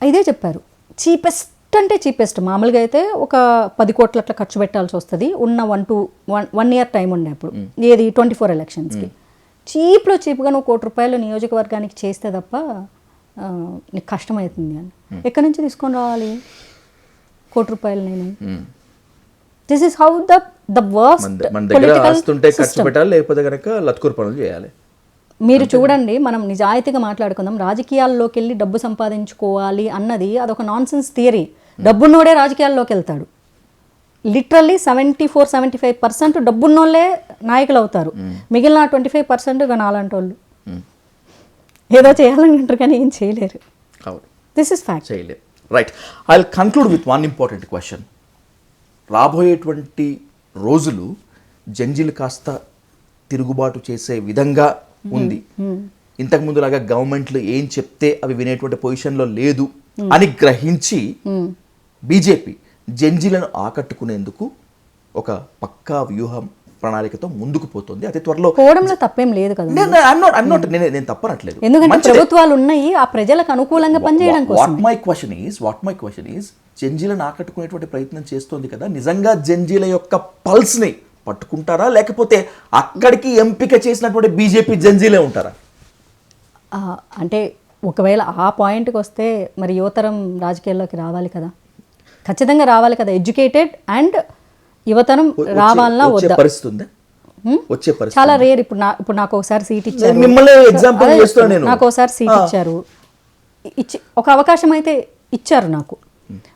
ఇదే చెప్పారు. చీపెస్ట్ మామూలుగా అయితే ఒక 10 కోట్ల అట్లా ఖర్చు పెట్టాల్సి వస్తుంది ఉన్న 1 year టైం ఉండే అప్పుడు, ఏది 24 ఎలక్షన్స్కి. చీప్గా నువ్వు 1 కోటి రూపాయలు నియోజకవర్గానికి చేస్తే తప్ప నీకు కష్టమవుతుంది అని. ఎక్కడి నుంచి తీసుకొని రావాలి 1 కోటి రూపాయలు నేను? This is how the worst political system. మీరు చూడండి, మనం నిజాయితీగా మాట్లాడుకుందాం. రాజకీయాల్లోకి వెళ్ళి డబ్బు సంపాదించుకోవాలి అన్నది అదొక నాన్ సెన్స్ థియరీ. డబ్బున్నోడే రాజకీయాల్లోకి వెళ్తాడు. లిటరల్లీ 74-75% డబ్బున్నోళ్ళే నాయకులు అవుతారు. మిగిలిన 25% నాలాంటి వాళ్ళు ఏదో చేయాలని అంటారు కానీ ఏం చేయలేరు. This is fact. చేయలేరు. Right. I will conclude with one important question. రాబోయేటువంటి రోజులు జంజీలు కాస్త తిరుగుబాటు చేసే విధంగా ఉంది. ఇంతకు ముందులాగా గవర్నమెంట్లు ఏం చెప్తే అవి వినేటువంటి పొజిషన్లో లేదు అని గ్రహించి బీజేపీ జంజీలను ఆకట్టుకునేందుకు ఒక పక్కా వ్యూహం ప్రణాళికతో ముందుకు పోతుంది. అతి త్వరలో పోవడంలో తప్పేం లేదు కదా. నేను తప్పనట్లేదు, ఎందుకంటే ప్రభుత్వాలు ఉన్నాయి ఆ ప్రజలకు అనుకూలంగా పనిచేయడం కోసం. వాట్ మై క్వశ్చన్ ఈస్ జంజీలను ఆకట్టుకునేటువంటి ప్రయత్నం చేస్తోంది కదా, నిజంగా జంజీల యొక్క పల్స్ ని పట్టుకుంటారా, లేకపోతే అక్కడికి ఎంపిక చేసినటువంటి బీజేపీ జంజీలే ఉంటారా? అంటే ఒకవేళ ఆ పాయింట్కి వస్తే మరి యువతరం రాజకీయాల్లోకి రావాలి కదా, ఖచ్చితంగా రావాలి కదా. ఎడ్యుకేటెడ్ అండ్ యువతరం రావాలన్నా వద్దా? చాలా రేర్. ఇప్పుడు నాకు ఒకసారి సీట్ ఇచ్చారు, నాకు ఒకసారి సీట్ ఇచ్చారు, ఒక అవకాశం అయితే ఇచ్చారు నాకు.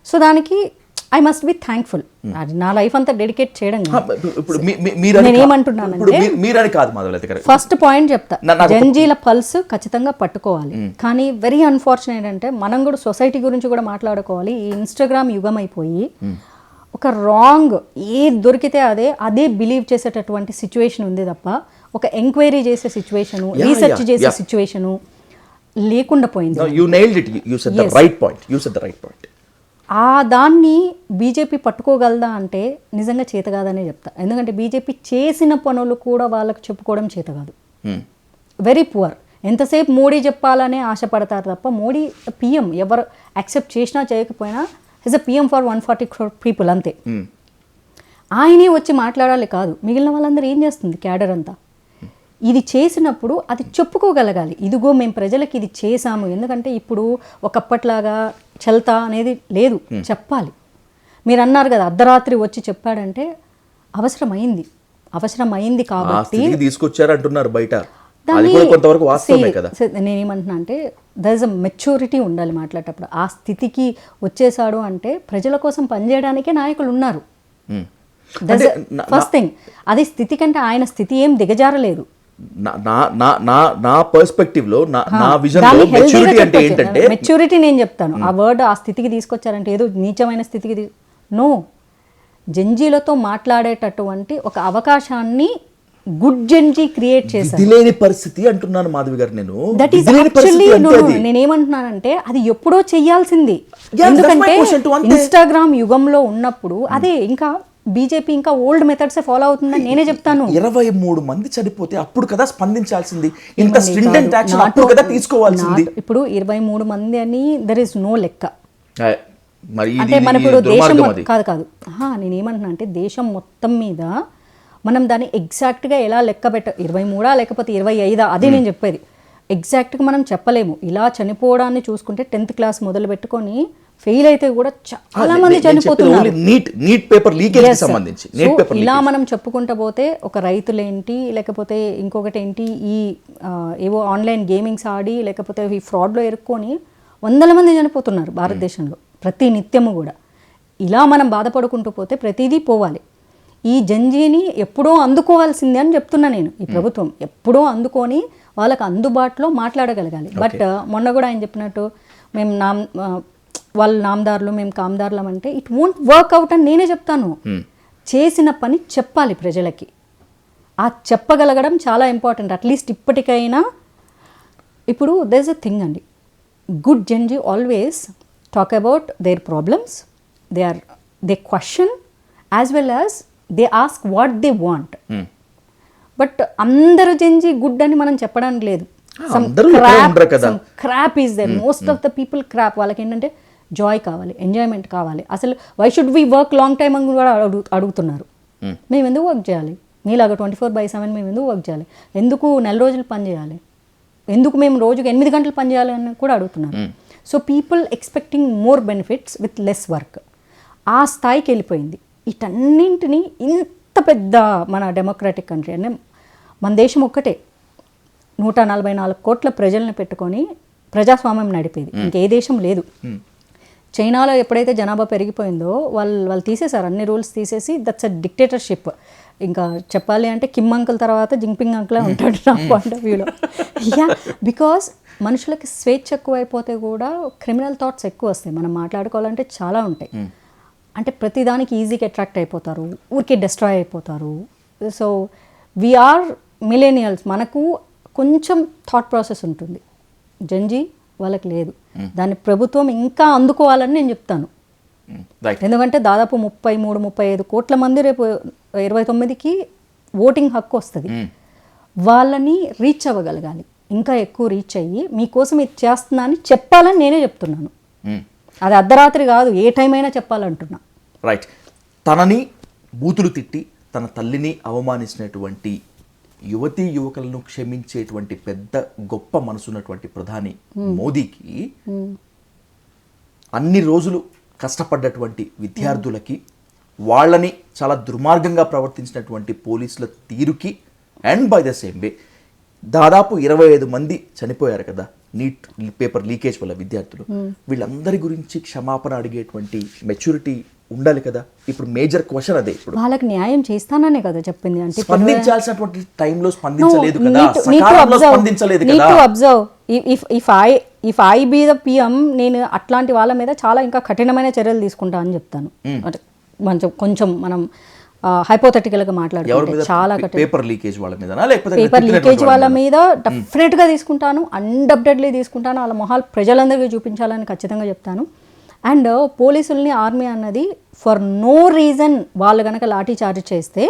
సో దానికి ఐ మస్ట్ బి థ్యాంక్ఫుల్. అది నా లైఫ్ అంతా డెడికేట్ చేయడం కాదు. ఇప్పుడు మీరని నేను ఏమంటున్నానంటే ఇప్పుడు మీరని కాదు మాధవలత గారు, ఫస్ట్ పాయింట్ చెప్తా, జంజీల పల్స్ ఖచ్చితంగా పట్టుకోవాలి. కానీ వెరీ అన్ఫార్చునేట్ అంటే మనం కూడా సొసైటీ గురించి కూడా మాట్లాడుకోవాలి. ఈ ఇన్స్టాగ్రామ్ యుగం అయిపోయి ఒక రాంగ్ ఏది దొరికితే అదే బిలీవ్ చేసేటటువంటి సిచ్యువేషన్ ఉంది తప్ప ఒక ఎంక్వైరీ చేసే సిచ్యువేషను, రీసెర్చ్ చేసే సిచ్యువేషను లేకుండా పోయింది. you nailed it, you said the right point, you said the right point. ఆ దాన్ని బీజేపీ పట్టుకోగలదా అంటే నిజంగా చేత కాదనే చెప్తా. ఎందుకంటే బీజేపీ చేసిన పనులు కూడా వాళ్ళకి చెప్పుకోవడం చేత కాదు. Very poor. ఎంతసేపు మోడీ చెప్పాలనే ఆశపడతారు తప్ప మోడీ పిఎం ఎవరు యాక్సెప్ట్ చేసినా చేయకపోయినా is a PM for 140 crore people అంతే. ఆయనే వచ్చి మాట్లాడాలి కాదు, మిగిలిన వాళ్ళందరూ ఏం చేస్తుంది క్యాడర్ అంతా. ఇది చేసినప్పుడు అది చెప్పుకోగలగాలి, ఇదిగో మేము ప్రజలకు ఇది చేశాము. ఎందుకంటే ఇప్పుడు ఒకప్పట్లాగా చల్తా అనేది లేదు, చెప్పాలి. మీరు అన్నారు కదా అర్ధరాత్రి వచ్చి చెప్పాడంటే అవసరమైంది కాబట్టి తీసుకొచ్చారంటున్నారు బయట. అది కూడా కొంతవరకు వాస్తవమే కదా. నేనేమంటున్నా అంటే దర్ ఇస్ అ మెచ్యూరిటీ ఉండాలి మాట్లాడేటప్పుడు. ఆ స్థితికి వచ్చేసాడు అంటే ప్రజల కోసం పనిచేయడానికే నాయకులు ఉన్నారు. ఫస్ట్ థింగ్ అది స్థితి కంటే ఆయన స్థితి ఏం దిగజారలేదు. నా పర్స్పెక్టివ్ లో నా విజన్ లో మెచ్యూరిటీ అంటే ఏంటంటే, మెచ్యూరిటీ నేను చెప్తాను ఆ వర్డ్ ఆ స్థితికి తీసుకొచ్చారంటే ఏదో నీచమైన స్థితికి నో, జంజీలతో మాట్లాడేటటువంటి ఒక అవకాశాన్ని గుడ్ జంజీ క్రియేట్ చేశారు. లేని పరిస్థితి అంటున్నాను మాధవి గారు నేను. దట్ ఈస్ యాక్చువల్లీ నేనేమంటున్నానంటే అది ఎప్పుడో చెయ్యాల్సింది. ఎందుకంటే ఇన్స్టాగ్రామ్ యుగంలో ఉన్నప్పుడు అదే ఇంకా బీజేపీ ఇంకా ఓల్డ్ మెథడ్స్ ఫాలో అవుతుందని నేనే చెప్తాను. 23 మంది చనిపోతే అప్పుడు కదా స్పందించాల్సింది, ఇంత స్ట్రింజెంట్ యాక్షన్ అప్పుడు కదా తీసుకోవాల్సింది. ఇప్పుడు 23 మంది అని దర్ ఇస్ నో లెక్క. మరి అంటే మన ఇప్పుడు దేశం కాదు నేనేమంటున్నా అంటే దేశం మొత్తం మీద మనం దాన్ని ఎగ్జాక్ట్గా ఎలా లెక్క 23 లేకపోతే 25 అదే నేను చెప్పేది. ఎగ్జాక్ట్గా మనం చెప్పలేము. ఇలా చనిపోవడాన్ని చూసుకుంటే 10th క్లాస్ మొదలు పెట్టుకొని ఫెయిల్ అయితే కూడా చాలా మంది చనిపోతున్నారు. ఇలా మనం చెప్పుకుంటూ పోతే ఒక రైతులేంటి లేకపోతే ఇంకొకటి ఏంటి ఈ ఏవో ఆన్లైన్ గేమింగ్స్ ఆడి లేకపోతే ఈ ఫ్రాడ్లో ఇరుక్కొని 100 మంది చనిపోతున్నారు భారతదేశంలో ప్రతి నిత్యము కూడా. ఇలా మనం బాధపడుకుంటూ పోతే ప్రతిదీ పోవాలి. ఈ జంజీని ఎప్పుడో అందుకోవాల్సిందే అని చెప్తున్నా నేను. ఈ ప్రభుత్వం ఎప్పుడో అందుకొని వాళ్ళకి అందుబాటులో మాట్లాడగలగాలి. బట్ మొన్న కూడా ఆయన చెప్పినట్టు మేము వాళ్ళు నామదారులు మేము కామదారులం అంటే ఇట్ వోంట్ వర్క్ అవుట్ అని నేనే చెప్తాను. చేసిన పని చెప్పాలి ప్రజలకి. ఆ చెప్పగలగడం చాలా ఇంపార్టెంట్. అట్లీస్ట్ ఇప్పటికైనా ఇప్పుడు దర్ ఇస్ అ థింగ్ అండి, good Gen Z always talk about their problems, they question as well as they ask what they want. But అందరు జంజీ గుడ్ అని మనం చెప్పడానికి లేదు. Crap is there, most of the people crap. వాళ్ళకి ఏంటంటే joy కావాలి, enjoyment కావాలి. అసలు why should we work long time అని కూడా అడుగుతున్నారు. మేము ఎందుకు వర్క్ చేయాలి, మీలాగా 24/7 మేము ఎందుకు వర్క్ చేయాలి, ఎందుకు నెల రోజులు పని చేయాలి, ఎందుకు మేము రోజుకి 8 గంటలు పని చేయాలి అని కూడా అడుగుతున్నారు. So people expecting more benefits with less work. ఆ స్థాయికి వెళ్ళిపోయింది. వీటన్నింటినీ ఇంత పెద్ద మన డెమోక్రాటిక్ కంట్రీ అంటే మన దేశం ఒక్కటే 144 కోట్ల ప్రజల్ని పెట్టుకొని ప్రజాస్వామ్యం నడిపేది, ఇంకే దేశం లేదు. చైనాలో ఎప్పుడైతే జనాభా పెరిగిపోయిందో వాళ్ళు తీసేశారు అన్ని రూల్స్ తీసేసి. That's a dictatorship. ఇంకా చెప్పాలి అంటే కిమ్ అంకుల్ తర్వాత జింగ్పింగ్ అంకులే ఉంటాడు నా పాయింట్ ఆఫ్ వ్యూలో. బికాస్ మనుషులకి స్వేచ్ఛ ఎక్కువైపోతే కూడా క్రిమినల్ థాట్స్ ఎక్కువ వస్తాయి. మనం మాట్లాడుకోవాలంటే చాలా ఉంటాయి. అంటే ప్రతిదానికి ఈజీగా అట్రాక్ట్ అయిపోతారు, ఊరికే డిస్ట్రాయ్ అయిపోతారు. సో వీఆర్ మిలేనియల్స్, మనకు కొంచెం థాట్ ప్రాసెస్ ఉంటుంది. జంజీ వాళ్ళకి లేదు. దాన్ని ప్రభుత్వం ఇంకా అందుకోవాలని నేను చెప్తాను. ఎందుకంటే దాదాపు 33-35 కోట్ల మంది రేపు 29కి ఓటింగ్ హక్కు వస్తుంది. వాళ్ళని రీచ్ అవ్వగలగాలి, ఇంకా ఎక్కువ రీచ్ అయ్యి మీకోసం ఇది చేస్తున్నా అని చెప్పాలని నేనే చెప్తున్నాను. అది అర్ధరాత్రి కాదు, ఏ టైం అయినా చెప్పాలంటున్నా. రైట్. తనని బూతులు తిట్టి తన తల్లిని అవమానించినటువంటి యువతీ యువకులను క్షమించేటువంటి పెద్ద గొప్ప మనసున్నటువంటి ప్రధాని మోదీకి అన్ని రోజులు కష్టపడ్డటువంటి విద్యార్థులకి, వాళ్ళని చాలా దుర్మార్గంగా ప్రవర్తించినటువంటి పోలీసుల తీరుకి, and by the same way దాదాపు 25 మంది చనిపోయారు కదా నీట్ పేపర్ లీకేజ్ వల్ల విద్యార్థులు, వీళ్ళందరి గురించి క్షమాపణ అడిగేటువంటి మెచ్యూరిటీ ఉండాలి కదా. ఇప్పుడు మేజర్ క్వశ్చన్ అదే. ఇప్పుడు వాళ్ళకి న్యాయం చేస్తాననే కదా చెప్పింది. అంటే స్పందించాల్సినటువంటి టైంలో స్పందించలేదు కదా, సకాలంలో స్పందించలేదు కదా. Observe if I be the PM, నేను అట్లాంటి వాళ్ళ మీద చాలా ఇంకా కఠినమైన చర్యలు తీసుకుంటా అని చెప్తాను. అంటే కొంచెం మనం హైపోథెటికల్ గా మాట్లాడుకుంటే చాలా పేపర్ లీకేజ్ వాళ్ళ మీద, లేకపోతే పేపర్ లీకేజ్ వాళ్ళ మీద డెఫినెట్ గా తీసుకుంటాను, అన్అప్డేట్లీ తీసుకుంటాను. వాళ్ళ మొహాలు ప్రజలందరికీ చూపించాలని ఖచ్చితంగా చెప్తాను. అండ్ పోలీసుల్ని, ఆర్మీ అన్నది ఫర్ నో రీజన్ వాళ్ళు కనుక లాఠీ చార్జ్ చేస్తే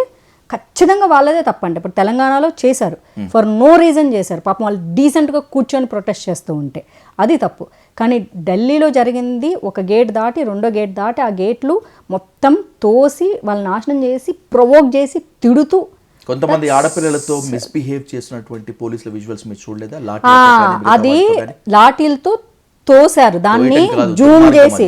ఖచ్చితంగా వాళ్ళదే తప్పండి. ఇప్పుడు తెలంగాణలో చేశారు, ఫర్ నో రీజన్ చేశారు, పాపం వాళ్ళు డీసెంట్గా కూర్చొని ప్రొటెస్ట్ చేస్తూ ఉంటే అది తప్పు. కానీ ఢిల్లీలో జరిగింది, ఒక గేట్ దాటి రెండో గేట్ దాటి ఆ గేట్లు మొత్తం తోసి వాళ్ళు నాశనం చేసి, ప్రొవోక్ చేసి, తిడుతూ కొంతమంది ఆడపిల్లలతో మిస్బిహేవ్ చేసినటువంటి పోలీసుల విజువల్స్ మీరు చూడలేదా? అది లాఠీలతో తోసారు, దాన్ని జూమ్ చేసి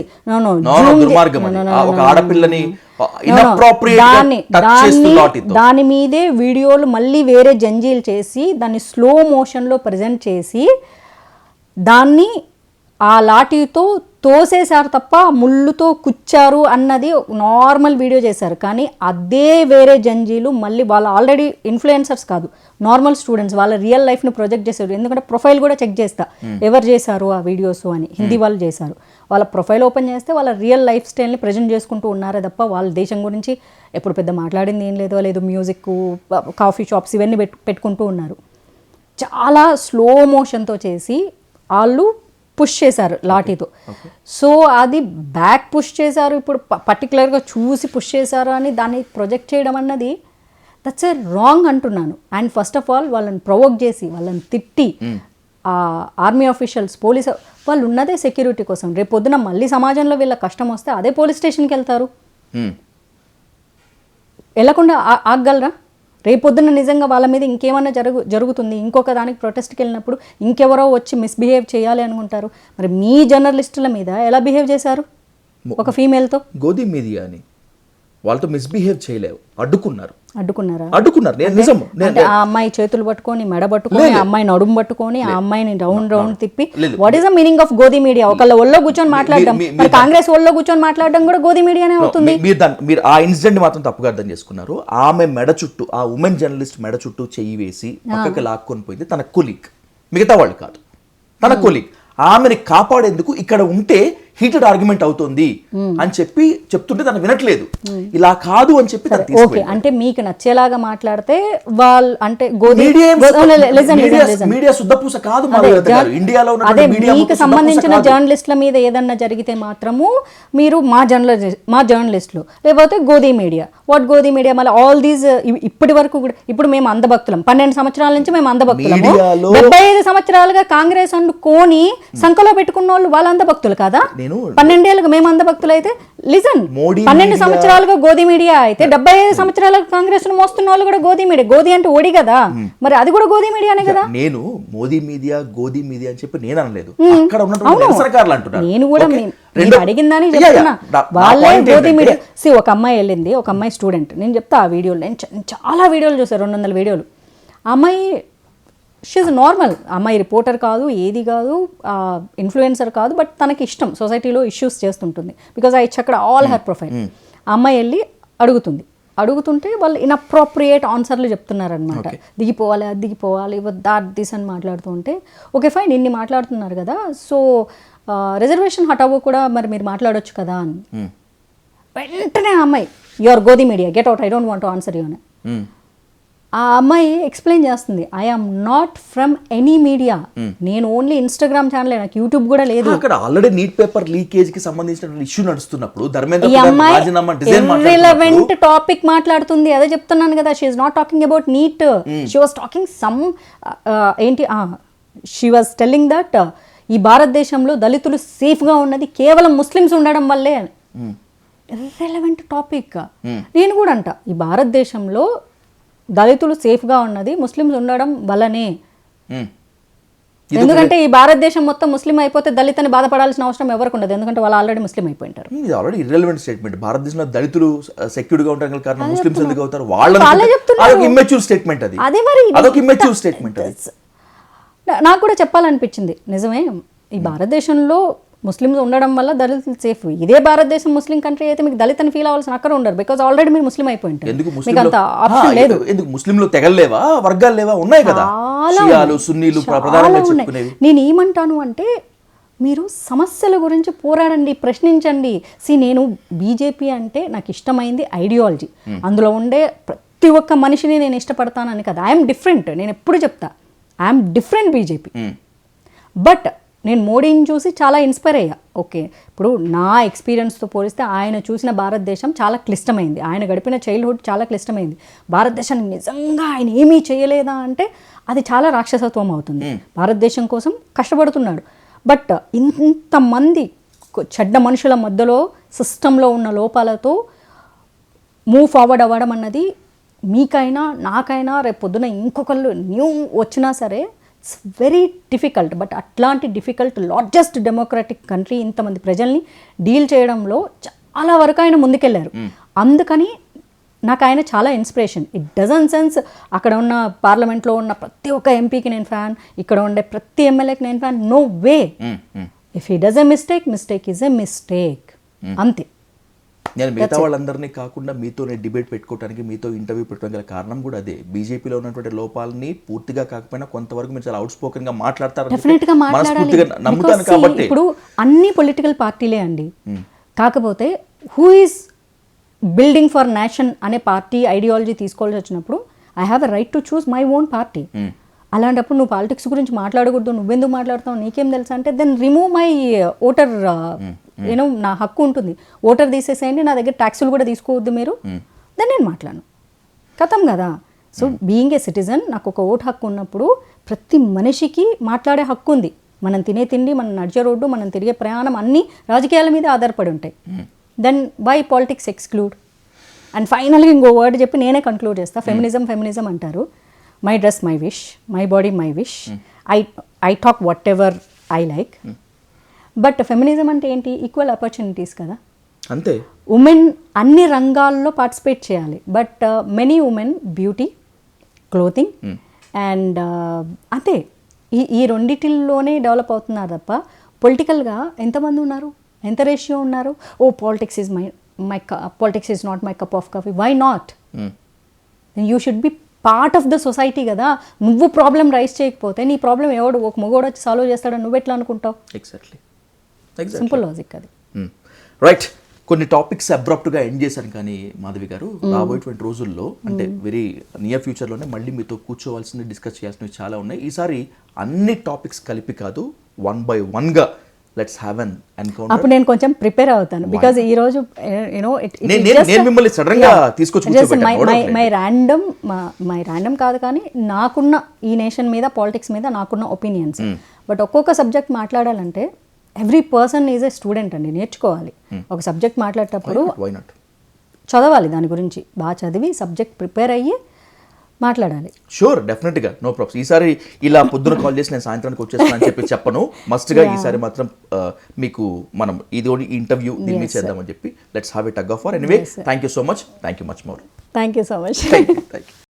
దాని మీదే వీడియోలు మళ్ళీ వేరే జంజీలు చేసి దాన్ని స్లో మోషన్లో ప్రజెంట్ చేసి దాన్ని ఆ లాఠీతో తోసేశారు తప్ప ముళ్ళుతో కుచ్చారు అన్నది నార్మల్ వీడియో చేశారు. కానీ అదే వేరే జంజీలు మళ్ళీ వాళ్ళ ఆల్రెడీ ఇన్ఫ్లుయెన్సర్స్ కాదు, నార్మల్ స్టూడెంట్స్, వాళ్ళ రియల్ లైఫ్ని ప్రొజెక్ట్ చేశారు. ఎందుకంటే ప్రొఫైల్ కూడా చెక్ చేస్తా ఎవరు చేశారు ఆ వీడియోస్ అని. హిందీ వాళ్ళు చేశారు. వాళ్ళ ప్రొఫైల్ ఓపెన్ చేస్తే వాళ్ళ రియల్ లైఫ్ స్టైల్ని ప్రజెంట్ చేసుకుంటూ ఉన్నారే తప్ప వాళ్ళ దేశం గురించి ఎప్పుడు పెద్ద మాట్లాడింది ఏం లేదు మ్యూజిక్, కాఫీ షాప్స్ ఇవన్నీ పెట్టుకుంటూ ఉన్నారు. చాలా స్లో మోషన్తో చేసి వాళ్ళు పుష్ చేశారు లాఠీతో. సో అది బ్యాక్ పుష్ చేశారు, ఇప్పుడు పర్టికులర్గా చూసి పుష్ చేశారు అని దాన్ని ప్రొజెక్ట్ చేయడం అన్నది దట్స్ ఏ రాంగ్ అంటున్నాను. అండ్ ఫస్ట్ ఆఫ్ ఆల్ వాళ్ళని ప్రొవోక్ చేసి, వాళ్ళని తిట్టి, ఆర్మీ ఆఫీషియల్స్, పోలీస్ వాళ్ళు ఉన్నదే సెక్యూరిటీ కోసం. రేపు పొద్దున మళ్ళీ సమాజంలో వీళ్ళ కష్టం వస్తే అదే పోలీస్ స్టేషన్కి వెళ్తారు, వెళ్ళకుండా ఆగగలరా? రేపొద్దున నిజంగా వాళ్ళ మీద ఇంకేమన్నా జరుగుతుంది, ఇంకొక దానికి ప్రొటెస్ట్కి వెళ్ళినప్పుడు ఇంకెవరో వచ్చి మిస్బిహేవ్ చేయాలి అనుకుంటారు. మరి మీ జర్నలిస్టుల మీద ఎలా బిహేవ్ చేశారు ఒక ఫీమేల్తో? గోధి మీడియా అని వాళ్ళతో మిస్బిహేవ్ చేయలేవు, అడ్డుకున్నారు. అంటే ఆ అమ్మాయి చేతులు పట్టుకొని, మెడ పట్టుకొని, ఆ అమ్మాయి నడుము పట్టుకొని, ఆ అమ్మాయిని రౌండ్ తిప్పి, what is the meaning of గోధి media? ఒకళ్ళ ఒళ్ళో కూర్చొని మాట్లాడడం, మరి కాంగ్రెస్ ఒళ్ళో కూర్చొని మాట్లాడడం కూడా గోధి మీడియానే అవుతుంది. మీరు ఆ ఇన్సిడెంట్ మాత్రం తప్పుగా అర్థం చేసుకున్నారు. ఆమె మెడ చుట్టూ, ఆ ఉమెన్ జర్నలిస్ట్ మెడ చుట్టూ చెయ్యి వేసి పక్కకి లాక్కొని పోయింది తన కొలీగ్, మిగతా వాళ్ళు కాదు, తన కొలీగ్. ఆమెని కాపాడేందుకు ఇక్కడ ఉంటే హీటెడ్ ఆర్గ్యుమెంట్ అవుతుంది అని చెప్పి చెప్తుంటే తను వినట్లేదు, ఇలా కాదు అని చెప్పి. ఓకే, అంటే మీకు నచ్చేలాగా మాట్లాడితే వాళ్ళు అంటే మీడియా శుద్ధపూస కాదు. ఇండియాలో అదే మీకు సంబంధించిన జర్నలిస్టుల మీద ఏదన్నా జరిగితే మాత్రము మీరు మా జర్నలిస్టులు, లేకపోతే గోధి మీడియా. What గోధి media? మళ్ళీ ఆల్ దీస్ ఇప్పటి వరకు కూడా, ఇప్పుడు మేము అంధభక్తులం, 12 సంవత్సరాల నుంచి మేము అంధభక్తులము. 75 సంవత్సరాలుగా కాంగ్రెస్ అనుకోని సంఖలో పెట్టుకున్న వాళ్ళు వాళ్ళ అంధభక్తులు కాదా? 12 ఏళ్ళుగా మేము అంధభక్తులు అయితే లిజన్, 12 సంవత్సరాలుగా గోధి మీడియా అయితే 75 సంవత్సరాలుగా కాంగ్రెస్ ను మోస్తున్న వాళ్ళు కూడా గోధి మీడియా. గోధి అంటే ఓడి కదా, మరి అది కూడా గోధి మీడియానే కదా. నేను మోదీ మీడియా, గోధి మీడియా అని చెప్పి నేను అనలేదు, అక్కడ ఉన్నటువంటి సర్కార్లు అంటున్నారు. నేను కూడా అడిగిందని చెప్తున్నా, వాళ్ళే గోధి మీడియా. ఒక అమ్మాయి వెళ్ళింది, ఒక అమ్మాయి స్టూడెంట్, నేను చెప్తా ఆ వీడియోలు, నేను చాలా వీడియోలు చూసాను, 200 వీడియోలు. ఆ అమ్మాయి షీఈ్ నార్మల్, అమ్మాయి రిపోర్టర్ కాదు, ఏది కాదు, ఇన్ఫ్లుయెన్సర్ కాదు, బట్ తనకి ఇష్టం సొసైటీలో ఇష్యూస్ చేస్తుంటుంది. Because I checked all her profile. ఆ అమ్మాయి వెళ్ళి అడుగుతుంటే వాళ్ళు ఇన్అప్రోప్రియేట్ ఆన్సర్లు చెప్తున్నారనమాట. దిగిపోవాలి, అది దిగిపోవాలి, దిస్ అని మాట్లాడుతూ ఉంటే, ఓకే ఫైన్, ఇన్ని మాట్లాడుతున్నారు కదా, సో రిజర్వేషన్ హటావో కూడా మరి మీరు మాట్లాడొచ్చు కదా అని. వెంటనే ఆ అమ్మాయి, your Godi media, get out, I don't want to answer you అని. ఆ అమ్మాయి ఎక్స్ప్లెయిన్ చేస్తుంది, I am not from any media, నేను ఓన్లీ ఇన్స్టాగ్రామ్ ఛానల్, నాకు యూట్యూబ్ కూడా లేదు. అక్కడ ఆల్రెడీ నీట్ పేపర్ లీకేజ్ కి సంబంధించిన ఇష్యూ నడుస్తున్నప్పుడు ఈ అమ్మాయి ఇర్రెలెవెంట్ టాపిక్ మాట్లాడుతుంది. అదే చెప్తున్నాను కదా, she is not talking about NEET, she was talking some ఏంటి, షీ వాస్ టెల్లింగ్ దట్ ఈ భారతదేశంలో దళితులు సేఫ్ గా ఉన్నది కేవలం ముస్లిమ్స్ ఉండడం వల్లే. Irrelevant topic. నేను కూడా అంట, ఈ భారతదేశంలో దళితులు సేఫ్గా ఉన్నది ముస్లిమ్స్ ఉండడం వల్లనే. ఎందుకంటే ఈ భారతదేశం మొత్తం ముస్లిం అయిపోతే దళితుని బాధపడాల్సిన అవసరం ఎవరికి ఉండదు, ఎందుకంటే వాళ్ళు ఆల్రెడీ ముస్లిం అయిపోయింటారు. ఇది ఆల్రెడీ ఇర్రెలెవెంట్ స్టేట్మెంట్. భారతదేశంలో దళితులు సెక్యూర్డ్ గా ఉండడానికి కారణం ముస్లిమ్స్ ఎందుకు అవుతారు? వాళ్ళకి ఇమ్మెచ్యూర్ స్టేట్మెంట్ అది. అదే మరి అదొక ఇమ్మెచ్యూర్ స్టేట్మెంట్. నాకు కూడా చెప్పాలనిపించింది, నిజమే, ఈ భారతదేశంలో ముస్లిమ్స్ ఉండడం వల్ల దళితులు సేఫ్. ఇదే భారతదేశం ముస్లిం కంట్రీ అయితే మీకు దళితని ఫీల్ అవ్వాల్సిన అక్కడ ఉండరు, బికాజ్ ఆల్రెడీ మీరు ముస్లిం అయిపోయి ఉంటారు. ఎందుకు మీకు అంత ఆప్షన్ లేదు. ఎందుకు ముస్లింలు తెగలేవా, వర్గాలు లేవా? ఉన్నాయి కదా, షియాలు సున్నీలు ప్రధానంగా చెప్పుకునేవి. నేను ఏమంటాను అంటే మీరు సమస్యల గురించి పోరాడండి, ప్రశ్నించండి. నేను బీజేపీ అంటే నాకు ఇష్టమైంది ఐడియాలజీ, అందులో ఉండే ప్రతి ఒక్క మనిషిని నేను ఇష్టపడతానని కదా. ఐఎమ్ డిఫరెంట్, నేను ఎప్పుడు చెప్తా ఐఎమ్ డిఫరెంట్ బీజేపీ. బట్ నేను మోడీని చూసి చాలా ఇన్స్పైర్ అయ్యా. ఓకే, ఇప్పుడు నా ఎక్స్పీరియన్స్తో పోలిస్తే ఆయన చూసిన భారతదేశం చాలా క్లిష్టమైంది, ఆయన గడిపిన చైల్డ్హుడ్ చాలా క్లిష్టమైంది. భారతదేశాన్ని నిజంగా ఆయన ఏమీ చేయలేదా అంటే అది చాలా రాక్షసత్వం అవుతుంది. భారతదేశం కోసం కష్టపడుతున్నాడు. బట్ ఇంతమంది చెడ్డ మనుషుల మధ్యలో సిస్టంలో ఉన్న లోపాలతో మూవ్ ఫార్వర్డ్ అవ్వడం అన్నది మీకైనా నాకైనా రేపు పొద్దున ఇంకొకళ్ళు న్యూ వచ్చినా సరే ఇట్స్ వెరీ డిఫికల్ట్. బట్ అట్లాంటి డిఫికల్ట్ లార్జెస్ట్ డెమోక్రటిక్ కంట్రీ ఇంతమంది ప్రజల్ని డీల్ చేయడంలో చాలా వరకు ఆయన ముందుకెళ్ళారు. అందుకని నాకు ఆయన చాలా ఇన్స్పిరేషన్. ఇట్ డజన్ సెన్స్ అక్కడ ఉన్న పార్లమెంట్లో ఉన్న ప్రతి ఒక్క ఎంపీకి నేను ఫ్యాన్, ఇక్కడ ఉండే ప్రతి ఎమ్మెల్యేకి నేను fan. No way. If he does a mistake is a mistake, అంతే. నేను మిగతా వాళ్ళందరినీ కాకుండా మీతో నేను డిబేట్ పెట్టుకోవడానికి, మీతో ఇంటర్వ్యూ పెట్టుకోవడానికి గల కారణం కూడా అదే. బీజేపీలో ఉన్నటువంటి లోపాలని పూర్తిగా కాకపోయినా కొంతవరకు మీరు చాలా అవుట్ స్పోకెన్ గా మాట్లాడతారు, డెఫినెట్ గా మాట్లాడాలి. నమ్ముతాను కాబట్టి. ఇప్పుడు అన్ని పొలిటికల్ పార్టీలే అండి, కాకపోతే who is building for nation అనే పార్టీ ఐడియాలజీ తీసుకోవాల్సి వచ్చినప్పుడు I have a right to choose my own party. అలాంటప్పుడు నువ్వు పాలిటిక్స్ గురించి మాట్లాడకూడదు, నువ్వెందుకు మాట్లాడతావు, నీకేం తెలుసా అంటే దెన్ రిమూవ్ మై ఓటర్. నేను నా హక్కు ఉంటుంది, ఓటర్ తీసేసేయండి, నా దగ్గర ట్యాక్సులు కూడా తీసుకోవద్దు మీరు, దెన్ నేను మాట్లాడను, కథం కదా. సో బీయింగ్ ఏ సిటిజన్ నాకు ఒక ఓటు హక్కు ఉన్నప్పుడు ప్రతి మనిషికి మాట్లాడే హక్కు ఉంది. మనం తినే తిండి, మనం నడిచే రోడ్డు, మనం తిరిగే ప్రయాణం అన్నీ రాజకీయాల మీద ఆధారపడి ఉంటాయి. Then why politics exclude? And ఫైనల్గా ఇంకో వర్డ్ చెప్పి నేనే కన్క్లూడ్ చేస్తా. ఫెమినిజం అంటారు. My dress my wish, my body my wish, I talk whatever I like. But feminism అంటే ఏంటి? ఈక్వల్ ఆపర్చునిటీస్ కదా, అంతే. ఉమెన్ అన్ని రంగాల్లో పార్టిసిపేట్ చేయాలి. But many women beauty, clothing and అంతే, ఈ రెండిటిల్లోనే డెవలప్ అవుతున్నారు తప్ప పొలిటికల్గా ఎంతమంది ఉన్నారు, ఎంత రేషియో ఉన్నారు? Oh politics is politics is not my cup of coffee. Why not? You should be part of the society కదా. నువ్వు ప్రాబ్లం రైజ్ చేయకపోతే నీ ప్రాబ్లం ఎవడు ఒక మగోడు వచ్చి సాల్వ్ చేస్తాడని నువ్వు ఎట్లా అనుకుంటావు? ఎగ్జాక్ట్లీ, సింపుల్ లాజిక్ అది. రైట్. కొన్ని టాపిక్స్ అబ్రప్ట్గా ఎండ్ చేశాను, కానీ మాధవి గారు రాబోయేటువంటి రోజుల్లో అంటే వెరీ నియర్ ఫ్యూచర్లోనే మళ్ళీ మీతో కూర్చోవాల్సింది, డిస్కస్ చేయాల్సినవి చాలా ఉన్నాయి. ఈసారి అన్ని టాపిక్స్ కలిపి కాదు, 1 by 1గా లెట్స్ హ్యావ్ అన్ ఎన్కౌంటర్. అప్పుడు నేను కొంచెం ప్రిపేర్ అవుతాను, బికాజ్ ఈ రోజు నేను మిమ్మల్ని సడన్ గా తీసుకొచ్చి మై ర్యాండమ్ కాదు, కానీ నాకున్న ఈ నేషన్ మీద, పాలిటిక్స్ మీద నాకున్న ఒపీనియన్స్. బట్ ఒక్కొక్క సబ్జెక్ట్ మాట్లాడాలంటే every person is a student అండి, నేర్చుకోవాలి. ఒక సబ్జెక్ట్ మాట్లాడేటప్పుడు చదవాలి, దాని గురించి బాగా చదివి సబ్జెక్ట్ ప్రిపేర్ అయ్యి మాట్లాడాలి. షూర్, డెఫినెట్గా, నో ప్రాబ్లమ్స్. ఈసారి ఇలా పొద్దున కాల్ చేసి నేను సాయంత్రానికి వచ్చేస్తాను అని చెప్పను. మస్ట్గా ఈసారి మాత్రం మీకు మనం ఇది ఇంటర్వ్యూ దీన్ని చేద్దామని చెప్పి let's have a tug of war. Anyway, thank you so much. Thank you much more. Thank you so much. Thank you.